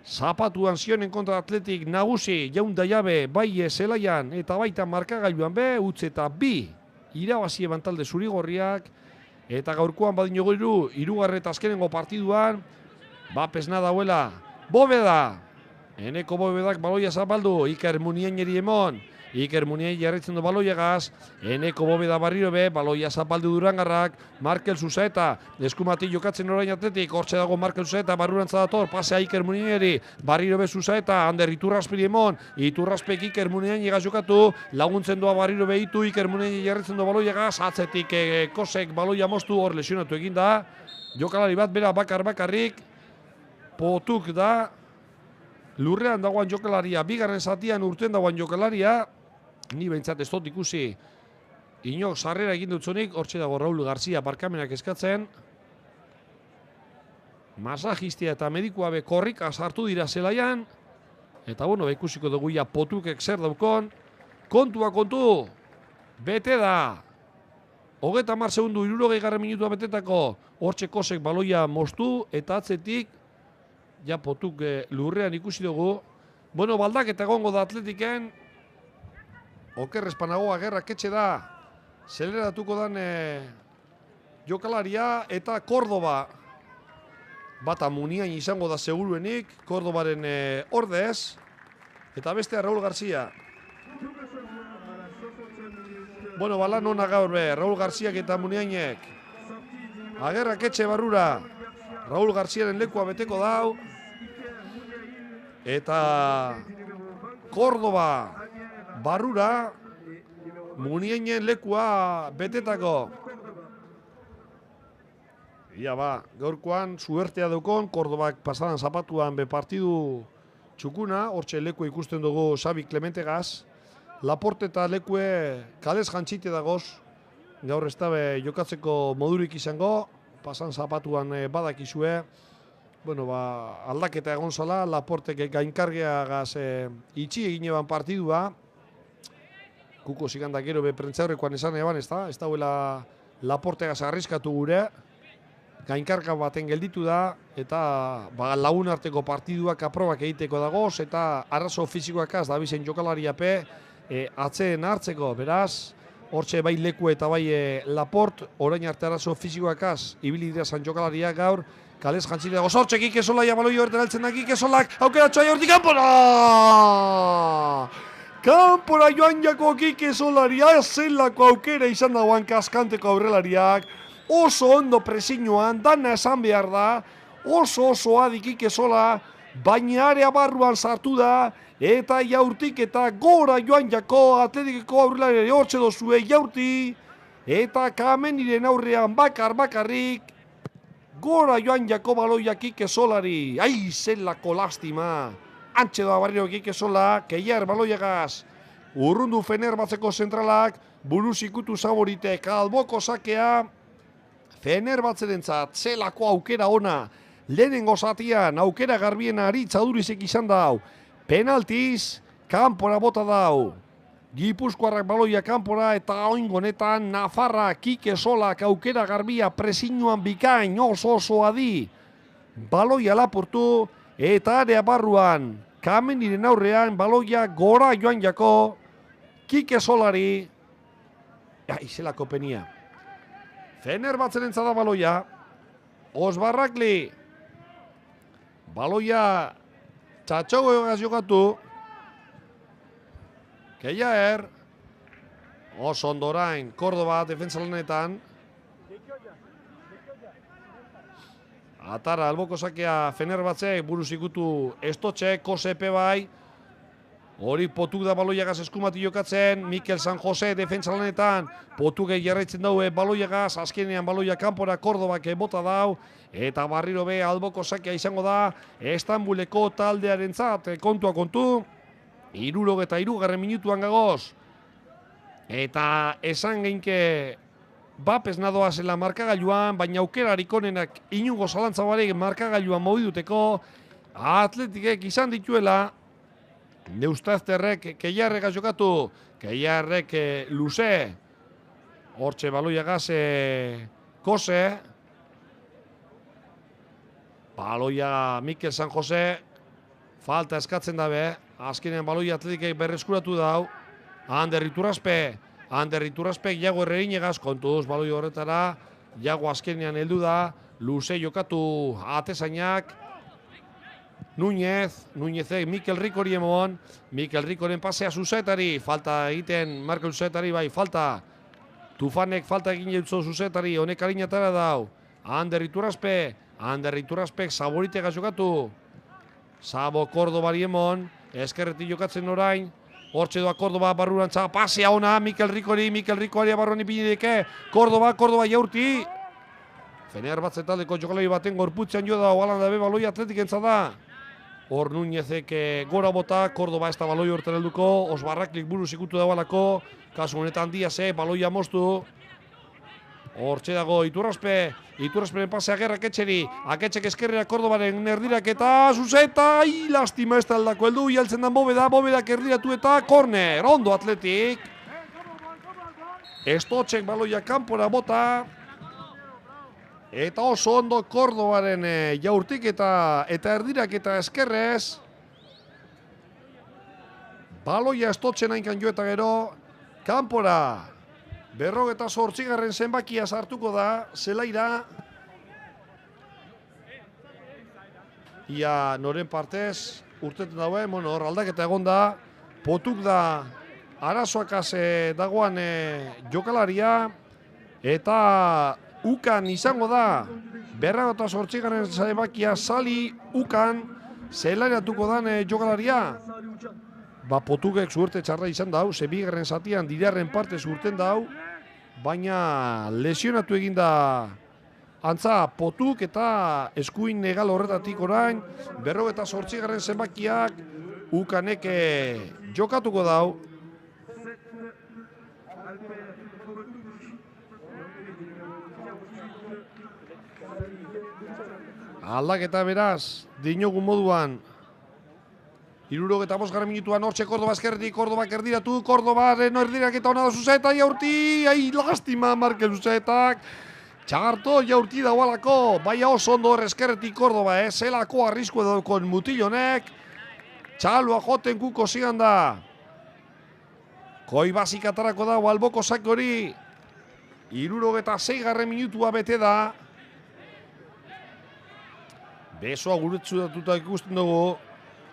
Zapatuan zionen kontra Atletik nagusi jaun daiabe bai zelaian eta baita markagailuan be, utz eta 2 irabazi eban talde Zurigorriak, eta gaurkoan badino goiru 3. eta azkenengo partiduan, bapesna dauela Bobeda. Eneko Bobedak baloia zapaldu, Iker Muniaineri emon, Iker Muniain jarraitzen du baloiagaz, Eneko Bobeda barriro be, baloia zapaldu Durangarrak, Markel Zuzaeta, eskumati jokatzen orain atletik, hortxe dago Markel Zuzaeta, barrurantza dator, pasea Iker Muniaineri, barriro be Zuzaeta, Ander Iturraspiri emon, Iturraspek Iker Muniain egaz jokatu, laguntzen doa barriro be itu, Iker Muniain jarraitzen du baloiagaz, atzetik Kosek baloia moztu, hor lesionatu eginda, jokalari bat bera bakarrik, Potuk da, lurrean dagoan jokalaria, bigarren zatian urten dagoan jokalaria, ni behintzat ez dut ikusi inok sarrera egin dutzunik, hortxe dago Raul Garcia barkamenak eskatzen. Masajistia eta medikua be korrika sartu dira zelaian. Eta bueno, ikusiko dugu ja Potukek zer daukon. Kontu, bete da. 30 segundu, 60 minutua betetako, hortxe Kosek baloia moztu, eta atzetik, ja Potuk lurrean ikusi dugu. Bueno, baldaketa egongo da Atletiken, Oker Espanagoa gerrak etxe da, zeleratuko dan jokalaria eta Kordoba. Bata Muniain izango da seguruenik, Kordobaren ordez, eta bestea Raul Garcia. Bueno, balan hona gaur be, Raul Garziak eta Muniainek. Agerrak etxe barrura, Raul Garziaren lekua beteko dau, eta Kordoba barrura, Muniainen lekua betetako. Ia ba, gaurkoan suertea dukon, Kordobak pasadan zapatuan be partidu txukuna, hortxe lekua ikusten dugu Xabi Clementegaz. Laporte eta lekue kalez jantxite dagoz, gaur ez dabe jokatzeko modurik izango, pasan zapatuan badakizue. Bueno, ba, aldaketa egon zala, Laportek gainkargeagaz itxi egin eban partidua. Kuko zigandak gero be prentzaurrekoan esan eban, ez dauela Laportegaz arriskatu gure. Gainkarga baten gelditu da, eta lagun arteko partiduak aprobak egiteko dagoz, eta arrazo fizikoakaz da bizen jokalariape atzeen hartzeko, beraz, hortxe bai leku eta bai Laport, orain arte arazo fizikoakaz, ibili dira zan jokalaria gaur, kalez jantzile dago, hortxe Kike Solaia baloi horretan altzen da Kike Solak, aukera txai hortik kanpora! Kanpora joan jako Kike Solaria, zelako aukera izan dagoan kaskanteko aurrelariak, oso ondo presiñoan, dana esan behar da, oso adi Kike Sola, baina area barruan sartu da, eta jaurtik eta gora joan jako Atletikeko aurrelari hortxe dozue jaurti, eta Kameniren aurrean bakarrik, gora joan jako baloia Kike Solari, ai zelako lastima, antxe doa barrio Kike Sola, keiar baloiagaz, urrundu Fenerbatzeko zentralak, buruz ikutu zaboritek, alboko sakea, Fenerbahtzerentzat zelako aukera ona, lehenengo zatian aukera garbiena aritzadurizek izan dau, penaltiz, kanpora bota dau. Gipuzkoarrak baloia kanpora eta oingonetan Nafarra, Kike Solak aukera garbia presiñoan bikain oso adi. Baloia lapurtu eta area barruan, Kameniren aurrean baloia gora joan jako, Kike Solari, izelako penia. Fenerbahtzeren da baloia, Osbarrakli, baloia txatxogo egaz jokatu, Keiaer, oso ondorain, Kordoba defensa lanetan, atara alboko sakea Fenerbahtzek buruz ikutu estotxe, Kosepe bai, hori Potuk da baloiagaz eskumati jokatzen, Mikel San Jose defensa lanetan, Potukek jarraitzen daue baloiagaz, azkenean baloia kanpora Kordobak bota dau, eta barriro be alboko sakea izango da, Estambuleko taldearentzat kontua kontu, 63 minutuan gagoz, eta esan geinke bapes nadoa zela markagailuan, baina aukerarik onenak inungo zalantza barek markagailuan mobiduteko, Atletikek izan dituela, Neustazterrek Keiarrek jokatu, Keiarrek luze, hortxe baloiagaz Kose, baloia Mikel San Jose, falta eskatzen dabe, azkenean baloia Atletikek berreskuratu dau, Ander Iturraspek Jago Errerinegaz, kontuz baloi horretara, Jago azkenean heldu da, luze jokatu atezainak, Núñezek Mikel Ricori emon, Mikel Ricoren pasea Zuzetari, falta egiten Marko Zuzetari bai, falta. Tufanek falta egin jautzo Zuzetari, honek arinatara dau. Ander Iturraspek Saboritega jokatu. Sabo Kordobari emon, eskerretik jokatzen orain. Hortxe doa Kordoba barrurantza, pasea ona, Mikel Ricori barruan ipinideke. Kordoba jaurti. Fenerbahce taldeko jokalari baten gorputzean jo da, oalan dabe baloi atletik entza da. Hor Núñezek gora bota, Kordoba ez da baloi horten helduko, Osbarraklik buruz ikutu dagoelako, kasu honetan Diaze, baloia moztu. Hortxe dago Iturrasperen pasea Aketxeri, Aketxek eskerrera Kordobaren erdirak eta Zuzeta, lastima ez da aldako heldu, jaltzen dan Bobedak erdiratu eta korner, ondo atletik. Estotxek baloia kanpora bota. Eta oso ondo Kordobaren jaurtik eta erdirak eta eskerrez. Baloia Estotxen hainkan jo eta gero, kanpora. 58. zenbakia sartuko da, zelaira. Ia noren partez, urteten dauen, hor aldaketa egon da. Potuk da, arazoakaz dagoan jokalaria. Eta ukan izango da, 58. zenbakia sali ukan zelairatuko dan jokalaria. Potukek zuerte txarra izan dau, bigarren zatian dirarren parte zurten dau, baina lesionatu egin da antza Potuk eta eskuin negal horretatik orain, 58. zenbakiak ukanek jokatuko dau. Aldaketa beraz, dinogun moduan, 65. minutuan hortxe Kordoba eskerretik, Kordobak erdiratu, Kordobaren erdirak eta hona da Zuzeta jaurti, lastima Markel Zuzetak, txagarto jaurti daualako, baina oso ondo eskerretik Kordoba, zelako arrisko daukon mutilonek, txalua joten kuko zigan da, koi basik atarako da, alboko sak hori, 66. minutua bete da, besoa guretzu datuta ikusten dugu,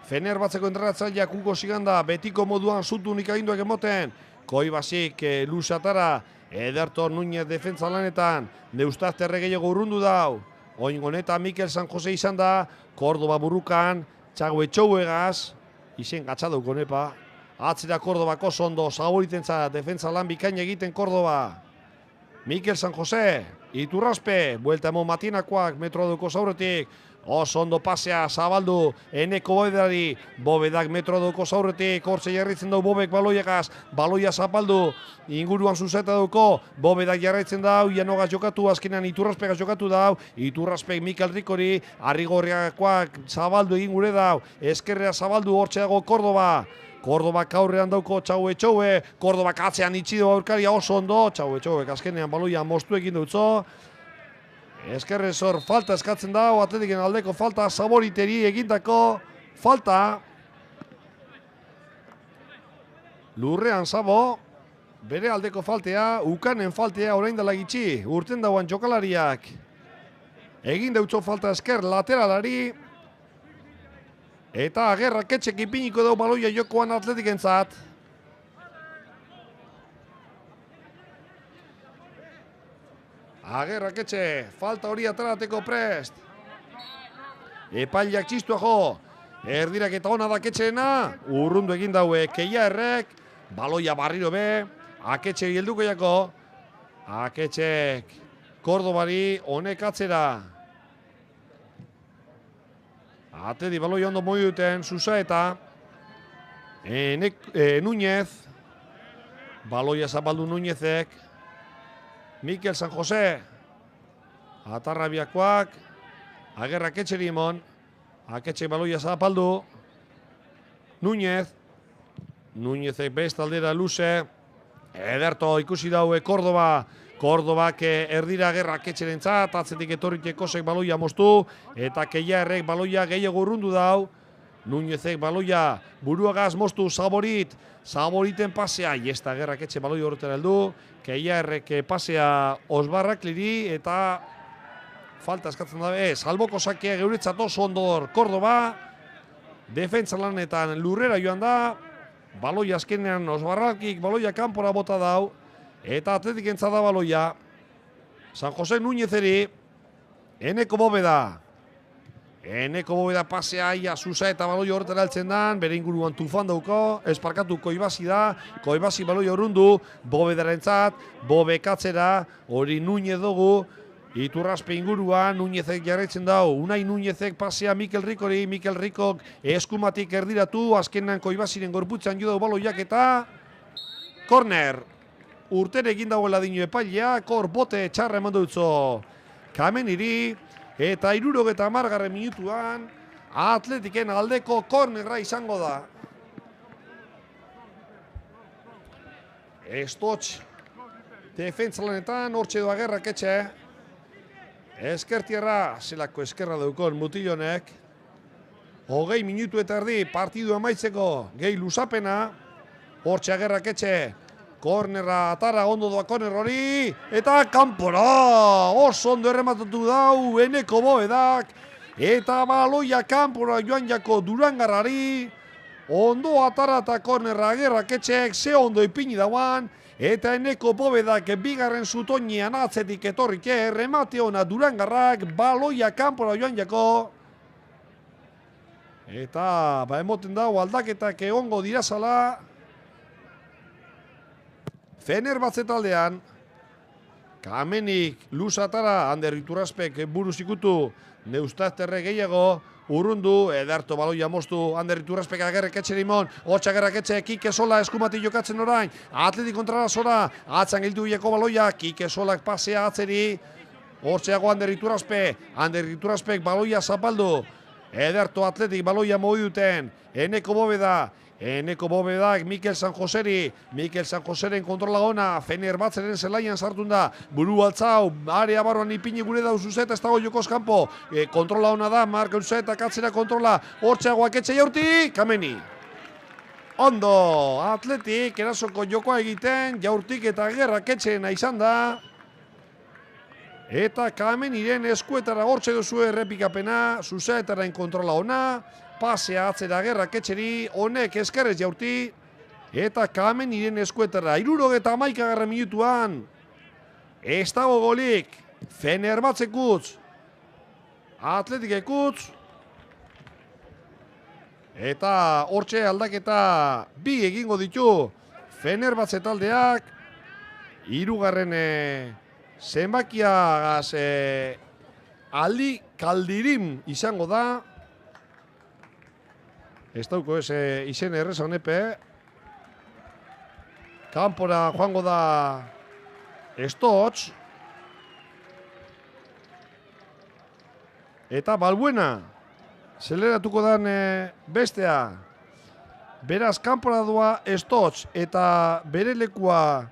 Fenerbahtzeko entrenatzaileak kuko zigan da, betiko moduan zutunik aginduak emoten, koi basik luzatara, Ederton Núñez defentsa lanetan, Neustazterre gehiago urrundu dau, oingoneta Mikel San Jose izan da, Kordoba burukan, Txago Etxouegaz, izen gatxaduk honepa, atzera Kordobako zondo, Saboritentza defentsa lan bikaina egiten Kordoba, Mikel San Jose, Iturraspe, buelta emo Matinakoak metroduko zauretik, oso ondo pasea, zabaldu, eneko Bobedak metroduko zauretik, hortze jarritzen dau Bobek baloiagaz, baloia zapaldu, inguruan Zuzeta duko, Bobedak jarraitzen dau, Ianogaz jokatu, azkenean Iturraspegaz jokatu dau, Iturraspeg Mikel Ricori, Arrigorriakoak zabaldu egin gure dau, eskerrea zabaldu, hortze dago Kordoba, Kordobak aurrean dauko Txau Etxoue, Kordobak atzean itxido aurkaria oso ondo, Txau Etxouek azkenean baloia moztu egin dutzo, eskerrezor falta eskatzen da, Atletiken aldeko falta, Saboriteri egindako falta. Lurrean Sabo, bere aldeko faltea, ukanen faltea orain dela gitxi, urten dauan jokalariak. Egin deutzo falta esker lateralari, eta Agerrak etxek ipiniko dau baloia jokoan Atletikentzat. Agerrak etxe, falta hori atarateko prest. Epailak txistua jo, erdirak eta hona da Aketxerena, urrundu egin daue Keia errek, baloia barriro be, Aketxeri helduko jako, Aketxek Kordobari honek atzera. Atleti baloia ondo moi duten, Zuzaeta, Núñez, baloia zapaldu Núñezek, Mikel San Jose, Atarrabiakoak, Agerrak Aketxeri emon, Aketxek baloia zapaldu, Núñezek best aldera luze, Ederto ikusi daue Kordobak erdira Agerrak Aketxerentzat, atzetik etorritek Kosek baloia moztu, eta Keia errek baloia gehiago urrundu dau, Núñezek baloia buruagaz moztu Saboriten pasea, iesta Agerrak Aketxe baloia horretara heldu, Keia errek pasea Osbarrakliri eta falta eskatzen dabe, salboko sakea geuretzat oso ondor Kordoba, defentsa lanetan lurrera joan da, baloia azkenean Osbarralkik baloia kanpora bota dau, eta Atletik entza da baloia. San Jose Núñezeri, Eneko Bobeda. Eneko Bobeda pasea ia Susa eta baloia horretara altzen dan, bere inguruan Tufan dauko, esparkatu Koibasi da, Koibasi baloia urrundu, Bobedarentzat, Bobekatzera, hori Núñez dugu, Iturraspe inguruan, Núñezek jarraitzen dau, Unai Núñezek pasea Mikel Ricori, Mikel Ricok eskumatik erdiratu, azkenan Koibasiren gorputzan jo dau baloiak eta korner. Urtere egin dagoela dino epailea, kor bote txarra eman dutzo Kameniri, eta 70. minutuan Atletiken aldeko kornerra izango da. Estotx defentsa lanetan, hortxe doa gerrak etxe. Eskertierra, zelako eskerra daukon mutilonek. 20 minutu eta erdi partidu amaitzeko gehi lusapena. Hortxe agerrak etxe. Kornerra atara, ondo doa korner hori. Eta kanpora, oso ondo errematatu dau Eneko Bobedak. Eta baloia kanpora joan jako Durangarrari. Ondo atara eta kornerra agerrak etxek, ze ondo ipini dauan. Eta Eneko Bobedak bigarren zutoinean atzetik etorrike, remate ona Durangarrak, baloia kanpora joan jako. Eta emoten dau aldaketak egongo dirazala. Fenerbahce taldean, Kamenik luzatara, Ander Iturraspek buruz ikutu, Neustazterre gehiago, urrundu, ederto baloia moztu, Ander Iturraspek agerrek etxe limon, hotx agerrak etxe, Kike Sola eskumati jokatzen orain, Atletik kontrara zora, atzan gildu bileko baloia, Kike Solak pasea atzeri, hortzeago Ander Iturraspek baloia zapaldu, ederto Atletik baloia mogi duten, Eneko Bobeda, Eneko Bobedak Mikel San Joseri, Mikel San Joseren kontrola ona, Fenerbahceren zelaian sartun da, buru altzau, area barruan ipini gure dau Zuzeta, ez dago jokoz kanpo, kontrola ona da, Mark Zuzeta katzera kontrola, hortxeagoak etxe jaurti, Kameni. Ondo, Atletik erasoko jokoa egiten, jaurtik eta gerrak etxeena izan da. Eta Kameniren eskuetara hortxe duzu errepikapena, Zuzetaren kontrola ona, pasea atzera gerrak etxeri, honek eskerrez jaurti, eta Kameniren eskuetara, 71. minutuan, ez dago golik, Fenerbahce kutz, Atletik ekutz, eta hortxe aldaketa bi egingo ditu, Fenerbahce taldeak, 3. zenbakiagaz Ali Kaldirim izango da, ez dauko ez izen erreza honepe. Kanpora joango da Estotx. Eta Balbuena. Zeleratuko dan bestea. Beraz, kanpora doa Estotx eta bere lekua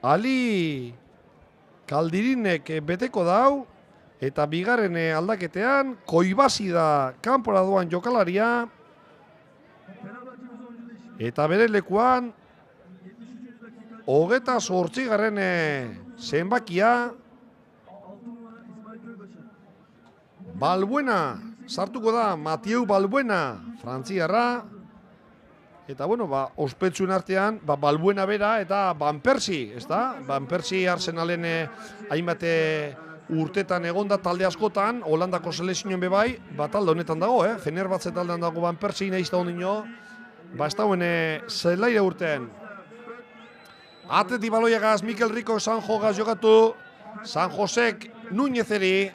Ali Kaldirinek beteko dau. Eta bigarren aldaketean, Koibasi da kanpora doan jokalaria. Eta bere lekuan, 28. zenbakia. Balbuena, sartuko da, Matieu Balbuena, frantziarra. Eta bueno, ospetsuen artean, Balbuena bera eta Van Persie, ez da? Van Persie Arsenalen hainbate urtetan egonda talde askotan, Holandako selezioen bebai, talde honetan dago, Fenerbahce taldean dago Van Persie nahiz da hondino, ez dagoen zelaire urtean. Atleti baloiagaz, Mikel Rico San Jogaz jokatu, San Josek Núñezeri,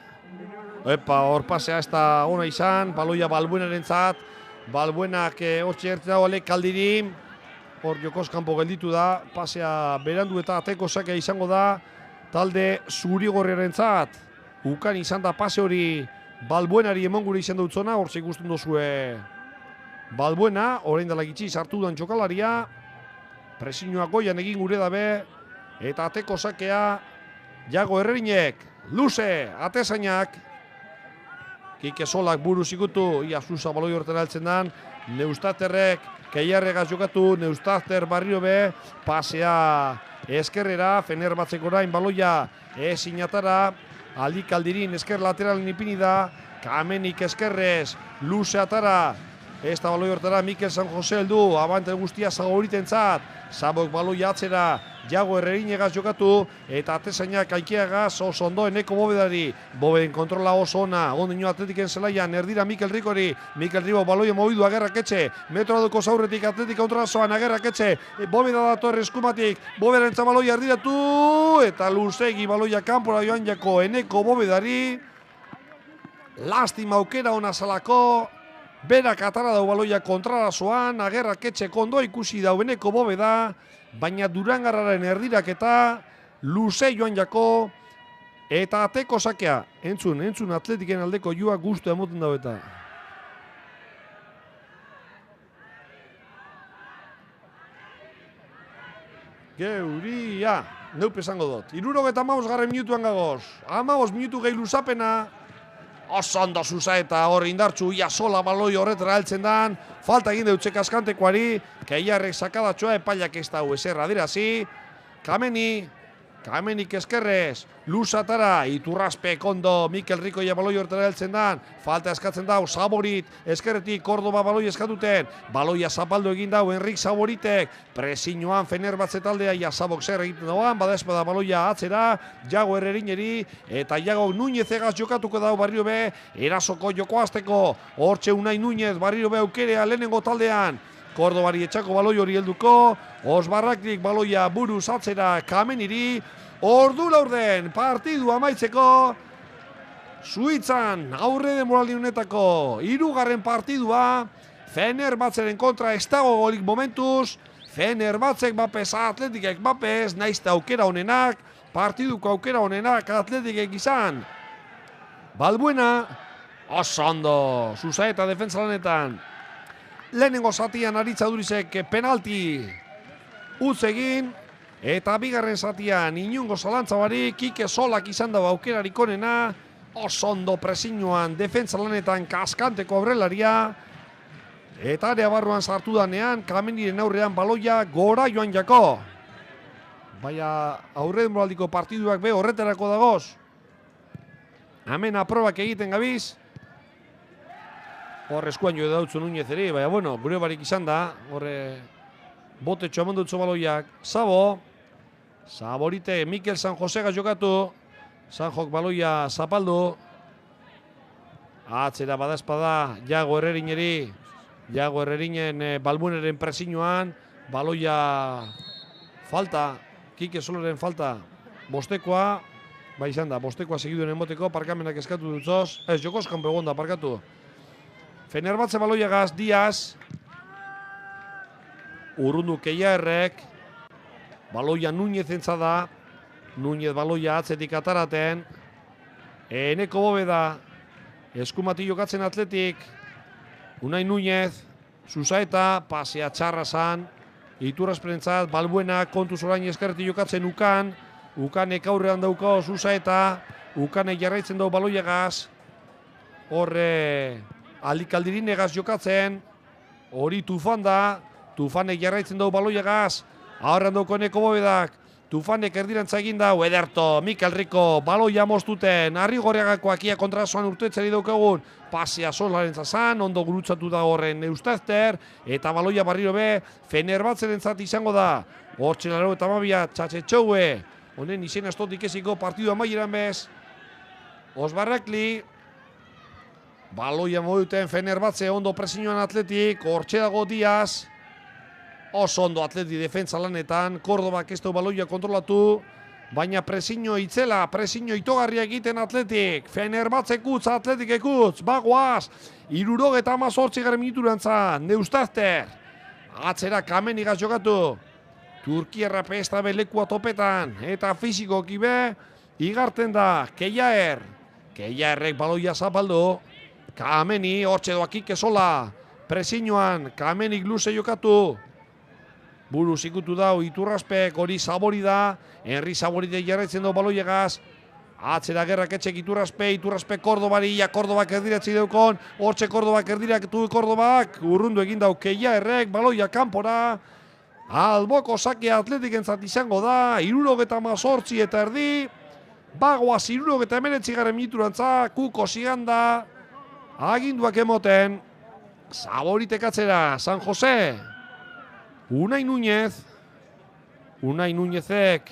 hor pasea ez da ona izan, baloia Balbuenaren zat, Balbuenak hortxe ertzen dago Alek Kaldirim, hor jokoz kanpo gelditu da, pasea berandu eta ateko sakea izango da, talde zurigorriaren zat, ukan izan da pase hori Balbuenari emongure izan dutzona, hortze ikusten duzue Balbuena, orain dela gitzi sartu dan txokalaria, presiñoak goian egin gure dabe, eta ateko sakea, Jago Herrerinek, luze, atezainak, Kike Solak buruz ikutu, ia Zuza baloi horretara heltzen dan, Neustazterrek, Keiarregaz jokatu, Neustazter barrio be, pasea eskerrera, Fenerbahceko orain baloia sinatara, Ali Kaldirin esker lateralen ipini da, Kamenik eskerrez, luze atara, ez da baloi hortara Mikel San Jose heldu, abante guztia Zagoritentzat, Sabok baloi atzera, Jago Herrerinegaz jokatu, eta atezainak Aikiagaz oso ondo Eneko Bobedari, Bobeden kontrola oso ona, ondino Atletiken zelaian, erdira Mikel Rikori, Mikel Ribo baloia mobidu Agerraketxe, metroaduko zaurretik Atletik kontrazoan Agerraketxe, Bobeda dator eskumatik, Bobedaren baloia erdiratu, eta luzegi baloia kanpora joan jako Eneko Bobedari, lastima aukera ona zalako, berak atara dau baloia kontrarazoan, Agerraketxe kondo ikusi dau Eneko Bobeda, baina Durangarraren erdiraketa, luze joan jako, eta ateko sakea, entzun Atletiken aldeko joa guztu emoten dau eta. Geuria, neup esango dut. 75 minutuan gagoz, 15 minutu gehi luzapena, oso ondo Susaeta hor indartxu, ia sola baloi horretara heltzen dan, falta egin deutxe kaskantekoari, Keiarrek sakadatxoa epailak ez dau eserra dirazi, Kamenik eskerrez, luzatara, Iturraspe kondo, Mikel Rikoia baloi horretara heltzen dan, falta eskatzen dau, Saborit, eskerretik, Kordoba baloi eskatuten, baloia zapaldu egin dau, Enrik Saboritek, presiñoan Fenerbahce taldea, ia Sabok zer egiten dauan, badespada baloia atzera, Jago Herrerineri, eta Jago Núñez egaz jokatuko dau barrio be, erasoko joko azteko, hortxe Unai Núñez, barrio be aukerea lehenengo taldean, Kordobari etxako baloi hori helduko, Osbarraklik baloia buruz atzera Kameniri, ordu laurden partidu amaitzeko, Suitzan aurre denboraldi honetako 3. partidua, Fenerbahceren kontra ez dago golik momentuz, Fenerbahcek bapez, Atletikek bapez, naizta aukera honenak, partiduko aukera honenak Atletikek izan. Balbuena, oso ondo, Susaeta defensa lanetan, lehenengo zatian Aritz Adurizek penalti utz egin, eta bigarren zatian inungo zalantza barik, Kike Solak izan dago aukerarik onena, oso ondo presiñoan defensa lanetan kaskanteko aurrelaria, eta area barruan sartu danean, Kameniren aurrean baloia gora joan jako. Baina aurre denboraldiko partiduak be horretarako dagoz. Hemen aprobak egiten gabiz, hor eskuan jo dautzu Núñez ere, baina bueno, gure barik izan da, horre botetxo eman dutzu baloiak, Saborite, Mikel San Josega jokatu, Sanjok baloia zapaldu, atzera badazpada Jago Herrerineri, Jago Herrerinen Balbueneren presiñoan, baloia falta, Kike Solaren falta, bostekoa, bai izan da, bostekoa segiduen enboteko, parkamenak eskatu dutzoz, ez, jokoskan pegonda, parkatu. Fenerbahce baloiagaz, Diaz, urrundu Keiarrek, baloia Núñez entzada, Núñez baloia atzetik ataraten, Eneko Bobeda, eskumati jokatzen Atletik, Unai Núñez, Susaeta, pasea txarra zan, Iturrasperentzat, Balbuena, kontuz orain eskerretik jokatzen Ukanek aurrean dauko Susaeta, Ukanek jarraitzen dau baloiagaz, horre Alikaldirinegaz jokatzen, hori Tufan da, Tufanek jarraitzen dau baloiagaz, aurrean dauko Eneko Bobedak, Tufanek erdirantza egin dau, ederto, Mikel Rico, baloia moztuten, Arrigorriagakoak ia kontrazoan urtetzeri daukagun, pasea solaren zazan, ondo gurutzatu da horren Eustazter, eta baloia barriro be, Fenerbahceren zat izango da, hortxe laro eta mabia, txatxetxoue, honen izen astotik eziko partidu amaieran bez, Osbarrakli, baloia moduten Fenerbahce, ondo presiñoan Atletik, hortxe dago Diaz, oso ondo Atleti defensa lanetan, Kordobak ez du baloia kontrolatu, baina presiño itzela, presiño itogarria egiten Atletik, Fenerbahce kutz, Atletik ekutz, bagoaz, 78 minuturantza, Neustazter, atzera Kamenigaz jokatu, Turkiarra pesta belekua topetan, eta fizikoki be, igarten da, Keiaerrek baloia zapaldu, Kameni, hortxe doak Kike Sola, presiñoan, Kamenik luze jokatu, buruz ikutu dau Iturraspek, hori Sabori da, Henri Saborite jarraitzen dau baloiagaz, atzera Gerraketxek Iturraspe Kordobari, ia Kordobak erdiratzi daukon, hortxe Kordobak erdiratu Kordobak, urrundu egin dau Keiaerrek, baloia kanpora, alboko sakea Atletikentzat izango da, 78 eta erdi, bagoaz 79 minuturantza, Kuko Siganda, aginduak emoten, zaboritekatzera, San Jose, Unai Núñez, Unai Núñezek,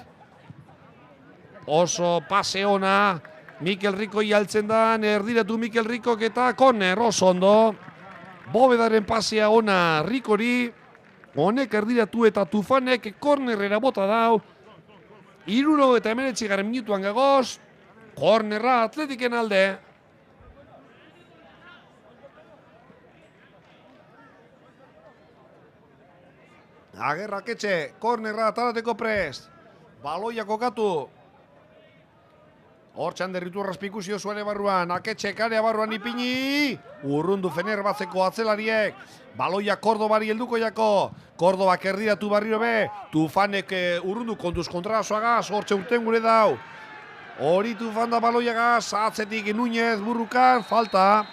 oso pase ona, Mikel Rico jaltzen da, erdiratu Mikel Ricok eta korner, oso ondo, Bóvedaren pasea ona Ricori, honek erdiratu eta Tufanek kornerrera bota dau, 79 minutuan gagoz, kornerra Atletiken alde. Agerraketxe, kornerra tarateko prest, baloia kokatu. Hortxan derritu raspikusio zuare barruan, Aketxe karea barruan ipini, urrundu Fenerbatzeko atzelariek, baloia Kordobari helduko jako, Kordobak erdiratu barriro be, Tufanek urrundu kontuz kontrasoagaz, hortxe urten gure dau. Hori Tufan da baloiagaz, atzetik Núñez burrukan, falta.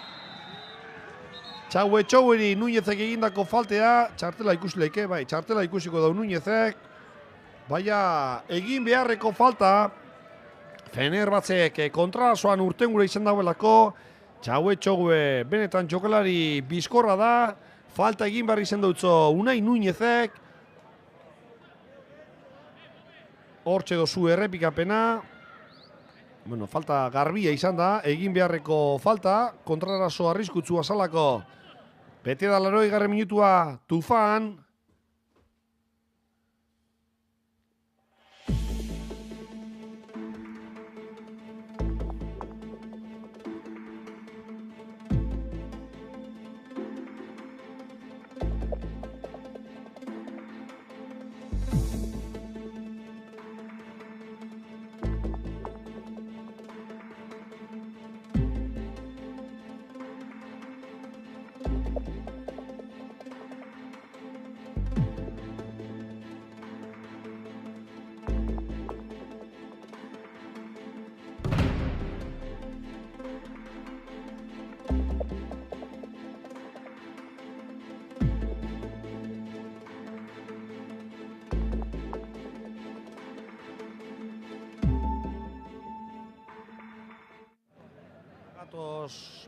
Txaueri Núñezek egindako faltea, txartela ikusileike, bai, txartela ikusiko dau Núñezek, baina egin beharreko falta, Fenerbahtzek kontrasoan urtengura izan dauelako, Txaue benetan jokalari bizkorra da, falta egin behar izan dutzo Unai Núñezek, hortxe dozu errepikapena, bueno, falta garbia izan da, egin beharreko falta, kontraraso arriskutzu azalako, bete da 80. minutua Tufan,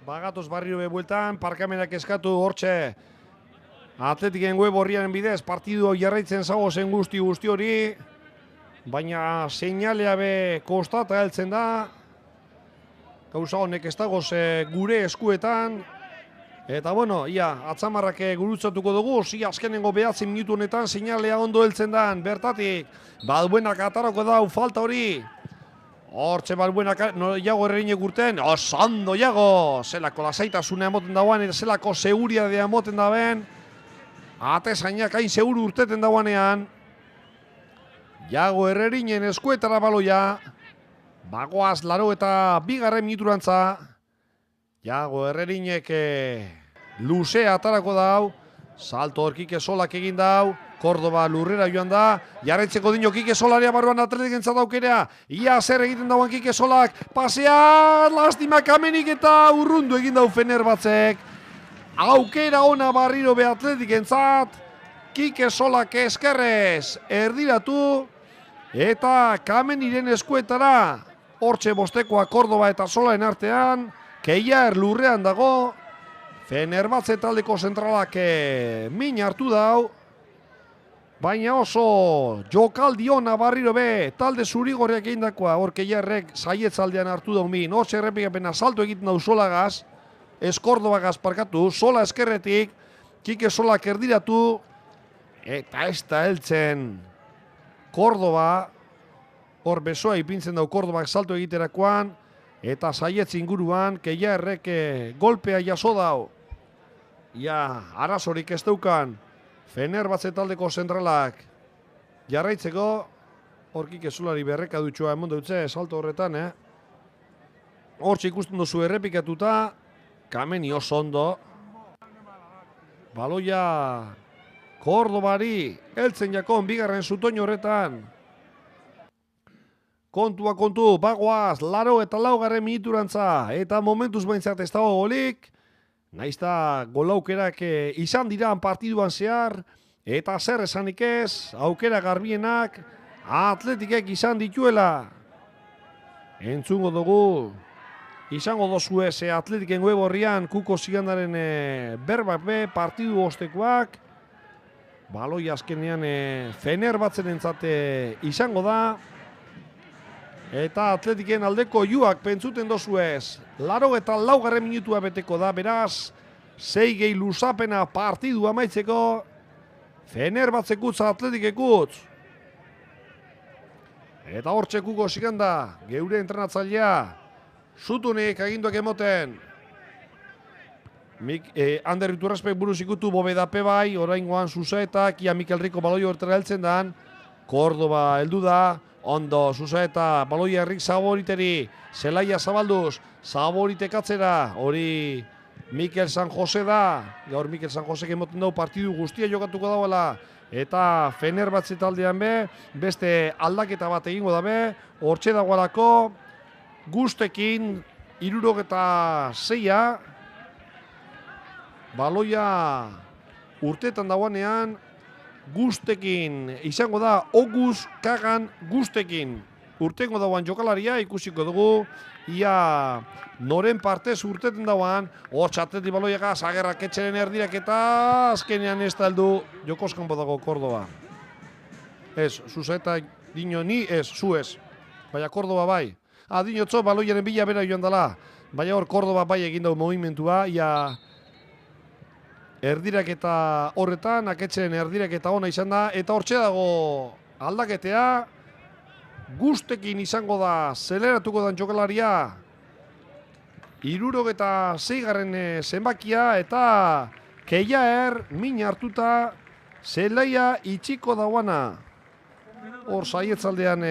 Bagatoz barrio bebueltan, parkamenak eskatu hortxe Atletiken web horriaren bidez, partidu jarraitzen zago zen guzti hori, baina seinalea be kostata heltzen da, gauza honek ez dagoz gure eskuetan, eta bueno, ia, atzamarrak gurutzatuko dugu, azkenengo 9 minutu honetan seinalea ondo heltzen da, bertatik, Balbuenak atarako dau falta hori, hortxe Balbuenak jago erreinek urten, osando jago, zelako lasaitasuna emoten dauan, eta zelako seguridadea emoten daben, atezainak hain seguru urteten dauanean, jago errerinen eskuetara baloia, bagoaz 82. minuturantza, jago errerinek luzea atarako dau, salto hor Kike Solak egin dau, Kordoba lurrera joan da, jarraitzeko dino Kike Solaria barruan Atletiken zadaukerea, ia zer egiten dauan Kike Solak, pasea, lastima Kamenik eta urrundu egin dau Fenerbahtzek, aukera ona barriro be Atletiken zat, Kike Solak eskerrez erdiratu, eta Kameniren eskuetara, hortxe bostekoa Kordoba eta Solaen artean, Keiar lurrean dago, Fenerbahtze taldeko zentralak min hartu dau, baina oso jokaldi ona barriro be, talde zurigorriak egindakoa, hor Keiarrek saietzaldean hartu dau min, hortxe errepikapena salto egiten dau Solagaz, ez Kordobagaz parkatu, Sola eskerretik, Kike Solak erdiratu, eta ez da heltzen Kordoba, hor besoa ipintzen dau Kordobak salto egiterakoan, eta saietz inguruan, Keiarrek golpea jaso dau. Ja, arazorik ez daukan, Fenerbahtze taldeko zentralak jarraitzeko, hor Kike Solari berreka dutxoa emon dutze, salto horretan, hortxe ikusten duzu errepikatuta, Kameni oso ondo, baloia Kordobari, heltzen jakon, bigarren zutoin horretan, kontua kontu, bagoaz, 84. minuturantza, eta momentuz baintzat ez dago golik, naizta gol aukerak izan diran partiduan zehar, eta zer esanik ez, aukera garbienak Atletikek izan dituela. Entzungo dugu izango dozue ze Atletiken web horrian Kuko Zigandaren berbak be, partidu ostekoak. Baloi azkenean Fenerbatzen entzate izango da. Eta Atletiken aldeko juak pentsuten dozuez. 84. minutua beteko da, beraz, 6 gehi luzapena partidu amaitzeko. Fenerbatzekutz Atletikekutz. Eta hortxe Kuko Ziganda, geure entrenatzailea. Zutunik aginduak emoten. Ander Iturraspek buruz ikutu bobedape bai, oraingoan Zuzaetak, ia Mikel Rico baloi hortera heltzen dan. Kordoba heldu da, ondo Zuzaeta, baloi herrik Zaboriteri, Zelaia zabalduz, Zaboritek atzera, hori Mikel San Jose da. Gaur Mikel San Josek emoten dugu partidu guztia jokatuko dauela. Eta Fenerbahce taldean be, beste aldaketa bat egingo da be, hortxe dagoelako, Gustekin, 76a, baloia urtetan dagoenean, Gustekin izango da Oguz Kagan Gustekin. Urtengo dagoan jokalaria ikusiko dugu, ia noren partez urteten dagoan, Atletik baloiaka, Zagerrak etxeren erdirak eta azkenean ez da heldu Jokoskanpo dago Kordoba. Ez, Zuzaeta dino ni ez, zu ez. Baina Kordoba bai. Dinotzo baloiaren bila bera joan dela. Baina hor Kordoba bai egin dugu movimentua, ia erdirak eta horretan, aketxeren erdirak eta ona izan da, eta hortxe dago aldaketea, Gustekin izango da, zeleratuko dan jokalaria, 76. zenbakia, eta Keiaer, min hartuta, Zelaia itxiko dauana. Hor saietzaldean,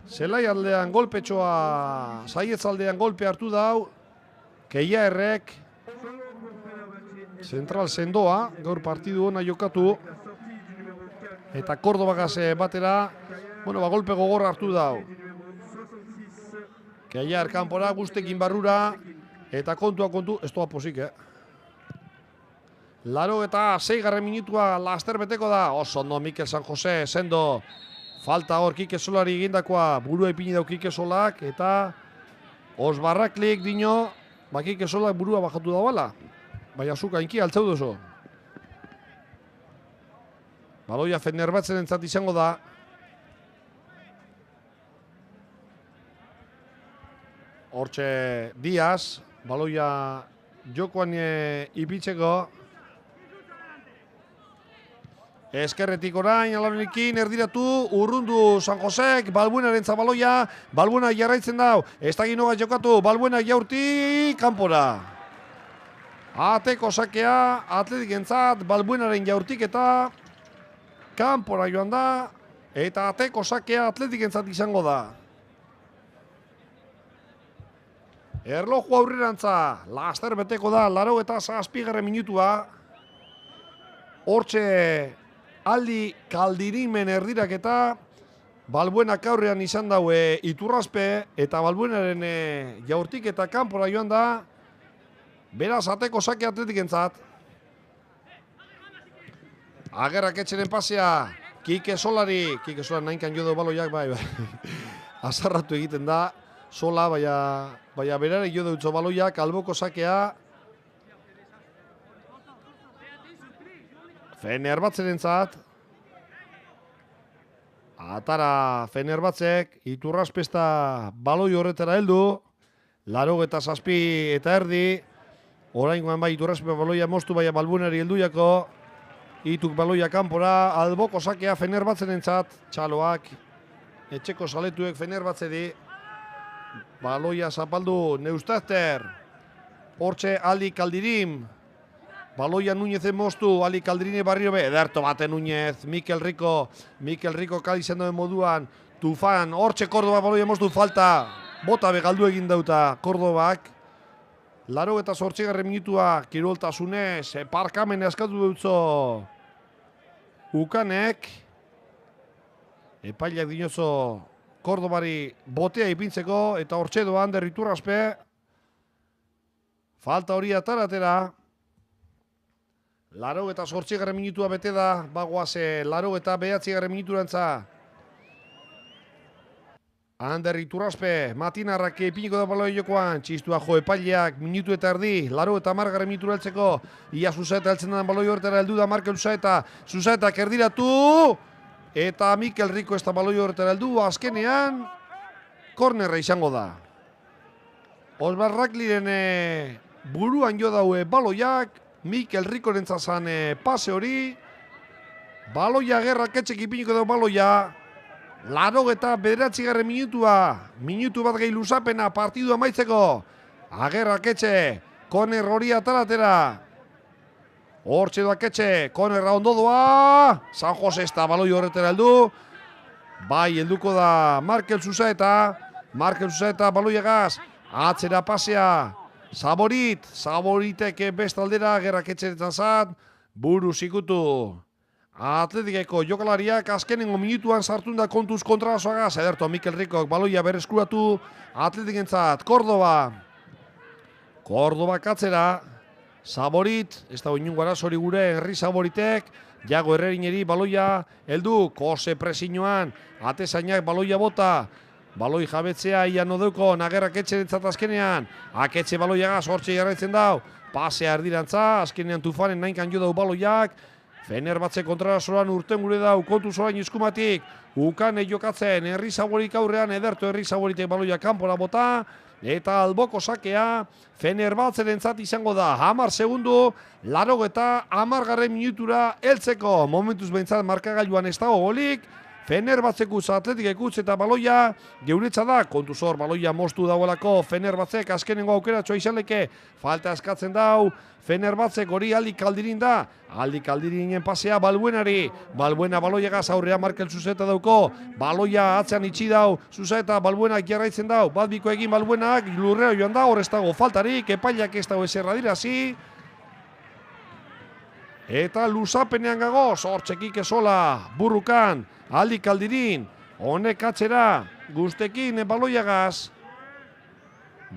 Zelaia aldean golpetxoa, saietzaldean golpe hartu dau, Keiaerrek, zentral sendoa, gaur partidu hona jokatu, eta Kordobagaz batera, golpe gogorra hartu dau. Keiaer kanpora, Gustekin barrura, eta kontua kontu, ez doa posik, 86. minutua laster beteko da, oso ondo Mikel San Jose, sendo, falta hor Kike Solari egindakoa, burua ipini dau Kike Solak, eta Osbarraklik dino, Kike Solak burua bajatu dauela, baina zuka inki altzeu duzu. Baloia Fenerbahtzen entzat izango da. Hortxe Diaz, baloia jokoan ipitzeko. Eskerretik orain, alabenikin erdiratu, urrundu San Josek, Balbuenaren zabaloia, Balbuena jarraitzen dau, ez da ginoa jokatu, Balbuena jaurti, kanpora. Ateko sakea, Atletik entzat, Balbuenaren jaurtik eta kanpora joan da, eta ateko sakea Atletik entzat izango da. Erloju aurrerantza, laster beteko da, 87. minutua, hortxe Aldi Kaldirimen erdirak eta Balbuenak aurrean izan daue Iturraspe eta Balbuenaren jaurtik eta kanpora joan da, beraz ateko sake Atletik entzat. Agerrak etxeren pasea, Kike Solari nahinkan jodo baloiak, bai. Azarratu egiten da, Sola, baina berare jodo utzo baloiak, alboko sakea. Fenerbahtzen entzat. Atara Fenerbatzek, Iturraspesta baloi horretara heldu. 87 eta erdi. Oraingoan bai Iturraspe baloia moztu, baina Balbuenari helduiako. Ituk baloia kanpora, alboko sakea Fenerbatzen entzat. Txaloak, etxeko saletuek Fenerbatzedi. Baloia zapaldu Neustazter. Hortxe Aldi Kaldirim. Baloia Núñezen moztu, Ali Kaldirine barrio be, ederto bate Núñez, Mikel Rico kalizan duen moduan, Tufan, hortxe Kordoba baloia moztu, falta, bota be galdu egin dauta Kordobak. 88. minutua, kiroltasunez, parkamen eskatu dutzo Ukanek. Epailak dinozo Kordobari botea ipintzeko, eta hortxe doan Ander Iturraspe. Falta hori ataratera. 88. minutua bete da, bagoaz 89. minuturantza. Ander Iturraspe, Matinarrak ipiniko da baloi jokoan, txistua jo epaileak, minutu eta erdi, 80 minutu heltzeko, ia Zuzaeta heltzen den baloi horretara heldu da Markel Zuzaeta, Zuzaetak erdiratu, eta Mikel Rico ez da baloi horretara heldu, azkenean, kornerra izango da. Osbar Rakliren buruan jo daue baloiak, Mikel Rico rentzazan pase hori, baloia Gerrak etxek ipiniko da baloia, 89 minutua, minutu bat gehi luzapena partidu amaitzeko. Gerrak etxe, koner hori ataratera. Hortxe doak etxe, konerra ondo doa. San Jose ez da baloi horretera heldu. Bai, helduko da Markel Zuzaeta. Markel Zuzaeta baloiagaz, atzera pasea. Saboritek bestaldera, Gerrak etxeretan zat. Buru zikutu. Atletikeko jokalariak azkenengo minutuan sartun da kontuz kontrasoagaz. Ederto Mikel Ricok baloia bereskuratu Atletikentzat. Kordoba katzera. Saborit, ez da inungo arazori gure Henri Saboritek. Jago Herrerineri baloia heldu. Kose presiñoan, atezainak baloia bota. Baloi jabetzea ian odeuko, Gerrak etxerentzat azkenean. Aketxe baloiagaz, hortxe jarraitzen dau. Pasea erdirantza, azkenean Tufanen nainkan jo dau baloiak. Fenerbahce kontrarazoran urten gure dau, kontu zorain eskumatik. Ukan jokatzen, Herri Saborik aurrean, ederto Herri Saboritek baloia kanpora bota. Eta alboko sakea, Fenerbahcerentzat izango da. 10 segundu, 80 minutura heltzeko. Momentuz behintzat markagailuan ez dago golik. Fenerbahcekuz Atletikekuz eta baloia geuretza da. Kontuzor baloia moztu dauelako Fenerbahcek azkenengo aukeratxoa izan leke. Falta eskatzen dau. Fenerbahcek hori Aldi Kaldirin da. Aldi Kaldirinen pasea Balbuenari. Balbuena baloiagaz aurrea Markel Zuzaeta dauko. Baloia atzean itxi dau. Zuzaeta Balbuenak jarraitzen dau. Bat biko egin Balbuenak lurreo joan da. Hor ez dago faltarik. Epailak ez dago eserra dirazi. Eta luzapenean gagoz. Hortxekik ezola. Burrukan. Aldi Kaldirin. Honek atzera. Guztekin baloiagaz.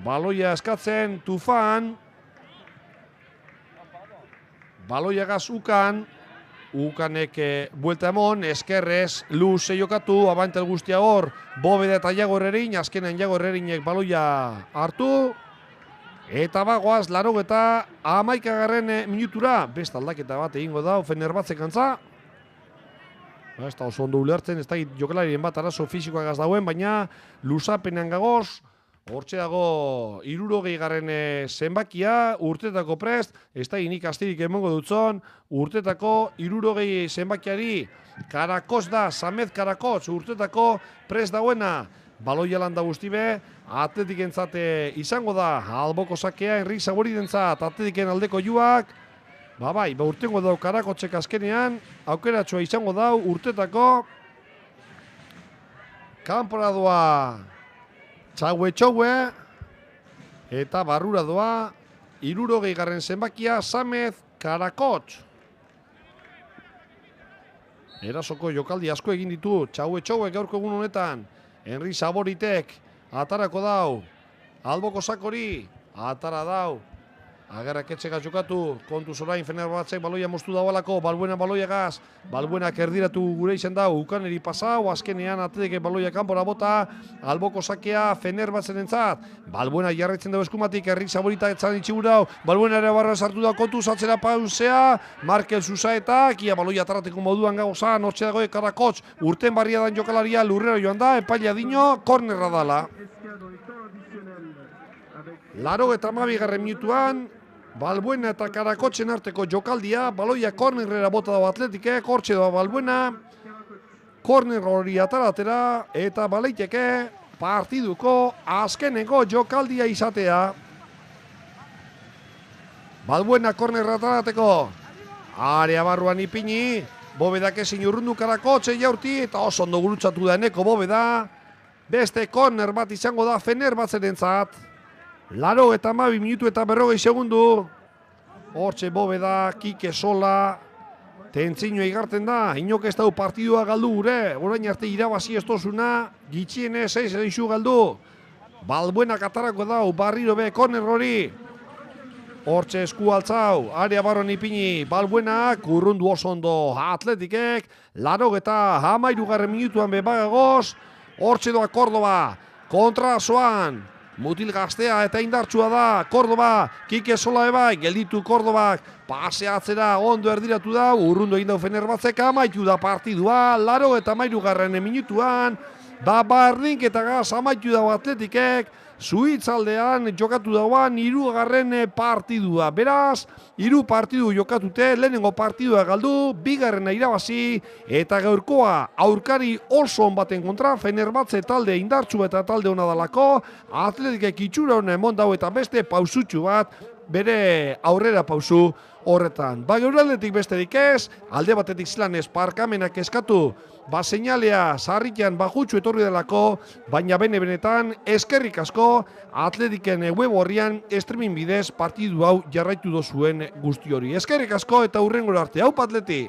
Baloia eskatzen Tufan. Baloiagaz Ukan. Ukanek buelta emon, eskerrez, luze jokatu, abantel guztia hor, Bobeda eta Jago Herrerin, azkenean Jago Herrerinek baloia hartu. Eta bagoaz, 91 minutura, best aldaketa bat egingo da, Fenerbahcek antza. Ez da oso ondo ulertzen, ez da jokalarien bat arazo fisikoagaz dauen, baina luzapenean gagoz, hortxe dago 60 zenbakia, urtetako prest, ez da inik astirik emongo dutzon, urtetako 60 zenbakiari, Karakoz da, Samet Karakoz, urtetako prest dauena, baloia landa guztibe, Atletikentzat izango da, alboko sakea, Henri Saborirentzat, Atletiken aldeko juak, bai, urtengo dau Karakotzek azkenean, aukeratxoa izango dau, urtetako, kanpora doa, Txaue, eta barrura doa, 60 zenbakia, Samet Karakotz. Erasoko jokaldi asko egin ditu, Txaue gaurko egun honetan, Henri Saboritek, atarako dau, alboko sakori, atara dau, Gerrak etxegaz jokatu, kontuz orain Fenerbahcek baloia moztu daualako, Balbuena baloiagaz, Balbuenak erdiratu gure izan dau, Ukaneri pasau, azkenean Atletik baloia kanpora bota, alboko sakea Fenerbahcerentzat, Balbuena jarraitzen dau eskumatik, Herri Saborita etzan itxibu dau, Balbuena ere barra sartu da kontuz atzera pausea, Markel Zuzaetak, ia baloia atarateko moduan gagozan, hortxe dagoe Karakotz, urten barria dan jokalaria lurrero joan da, epaila dino, kornerra dala. 92 minutuan, Balbuena eta Karakotzen arteko jokaldia, baloia kornerrera bota dago Atletikek, hortxe doa Balbuena, korner hori ataratera, eta baleiteke partiduko azkeneko jokaldia izatea. Balbuena kornerra atarateko, area barruan ipini, Bobedak ezin urrundu Karakotze jaurti, eta oso ondo gurutzatu da eneko Bobeda, beste korner bat izango da Fenerbahcerentzat. 92 minutu eta 40 segundu. Hortxe Bobeda, Kike Sola, tentzinoa igarten da, inok ez dau partidua galdu gure, orain arte irabazi ez tozuna, gitxienez 6 edizu galdu. Balbuenak atarako dau, barriro be, korner hori. Hortxe esku altzau, area barron ipini, Balbuenak, urrundu oso ondo Atletikek, 93 minutuan bebagagoz, hortxe doa Kordoba, kontra zoan, mutil gaztea eta indartsua da, Kordoba, Kike Sola ebai, gelditu Kordobak, pasea atzera, ondo erdiratu da, urrundu egin dau Fenerbahtzek, amaitu da partidua, 83. minutuan, barnik eta gaz amaitu dau Atletikek, Suitzaldean jokatu dauan 3. partidua. Beraz, 3 partidu jokatute, lehenengo partidua galdu, 2. irabazi, eta gaurkoa aurkari oso on baten kontra, Fenerbahtze talde indartsu eta talde ona dalako, Atletikek itxura honen emon dau eta beste pausutxu bat, bere aurrera pausu horretan. Gauraldetik besterik ez, alde batetik zilan parkamenak eskatu, seinalea sarrikian bajutxu etorri delako, baina benetan eskerrik asko Atletiken web horrian streaming bidez partidu hau jarraitu dozuen guzti hori. Eskerrik asko eta hurrengora arte, haupa Atleti!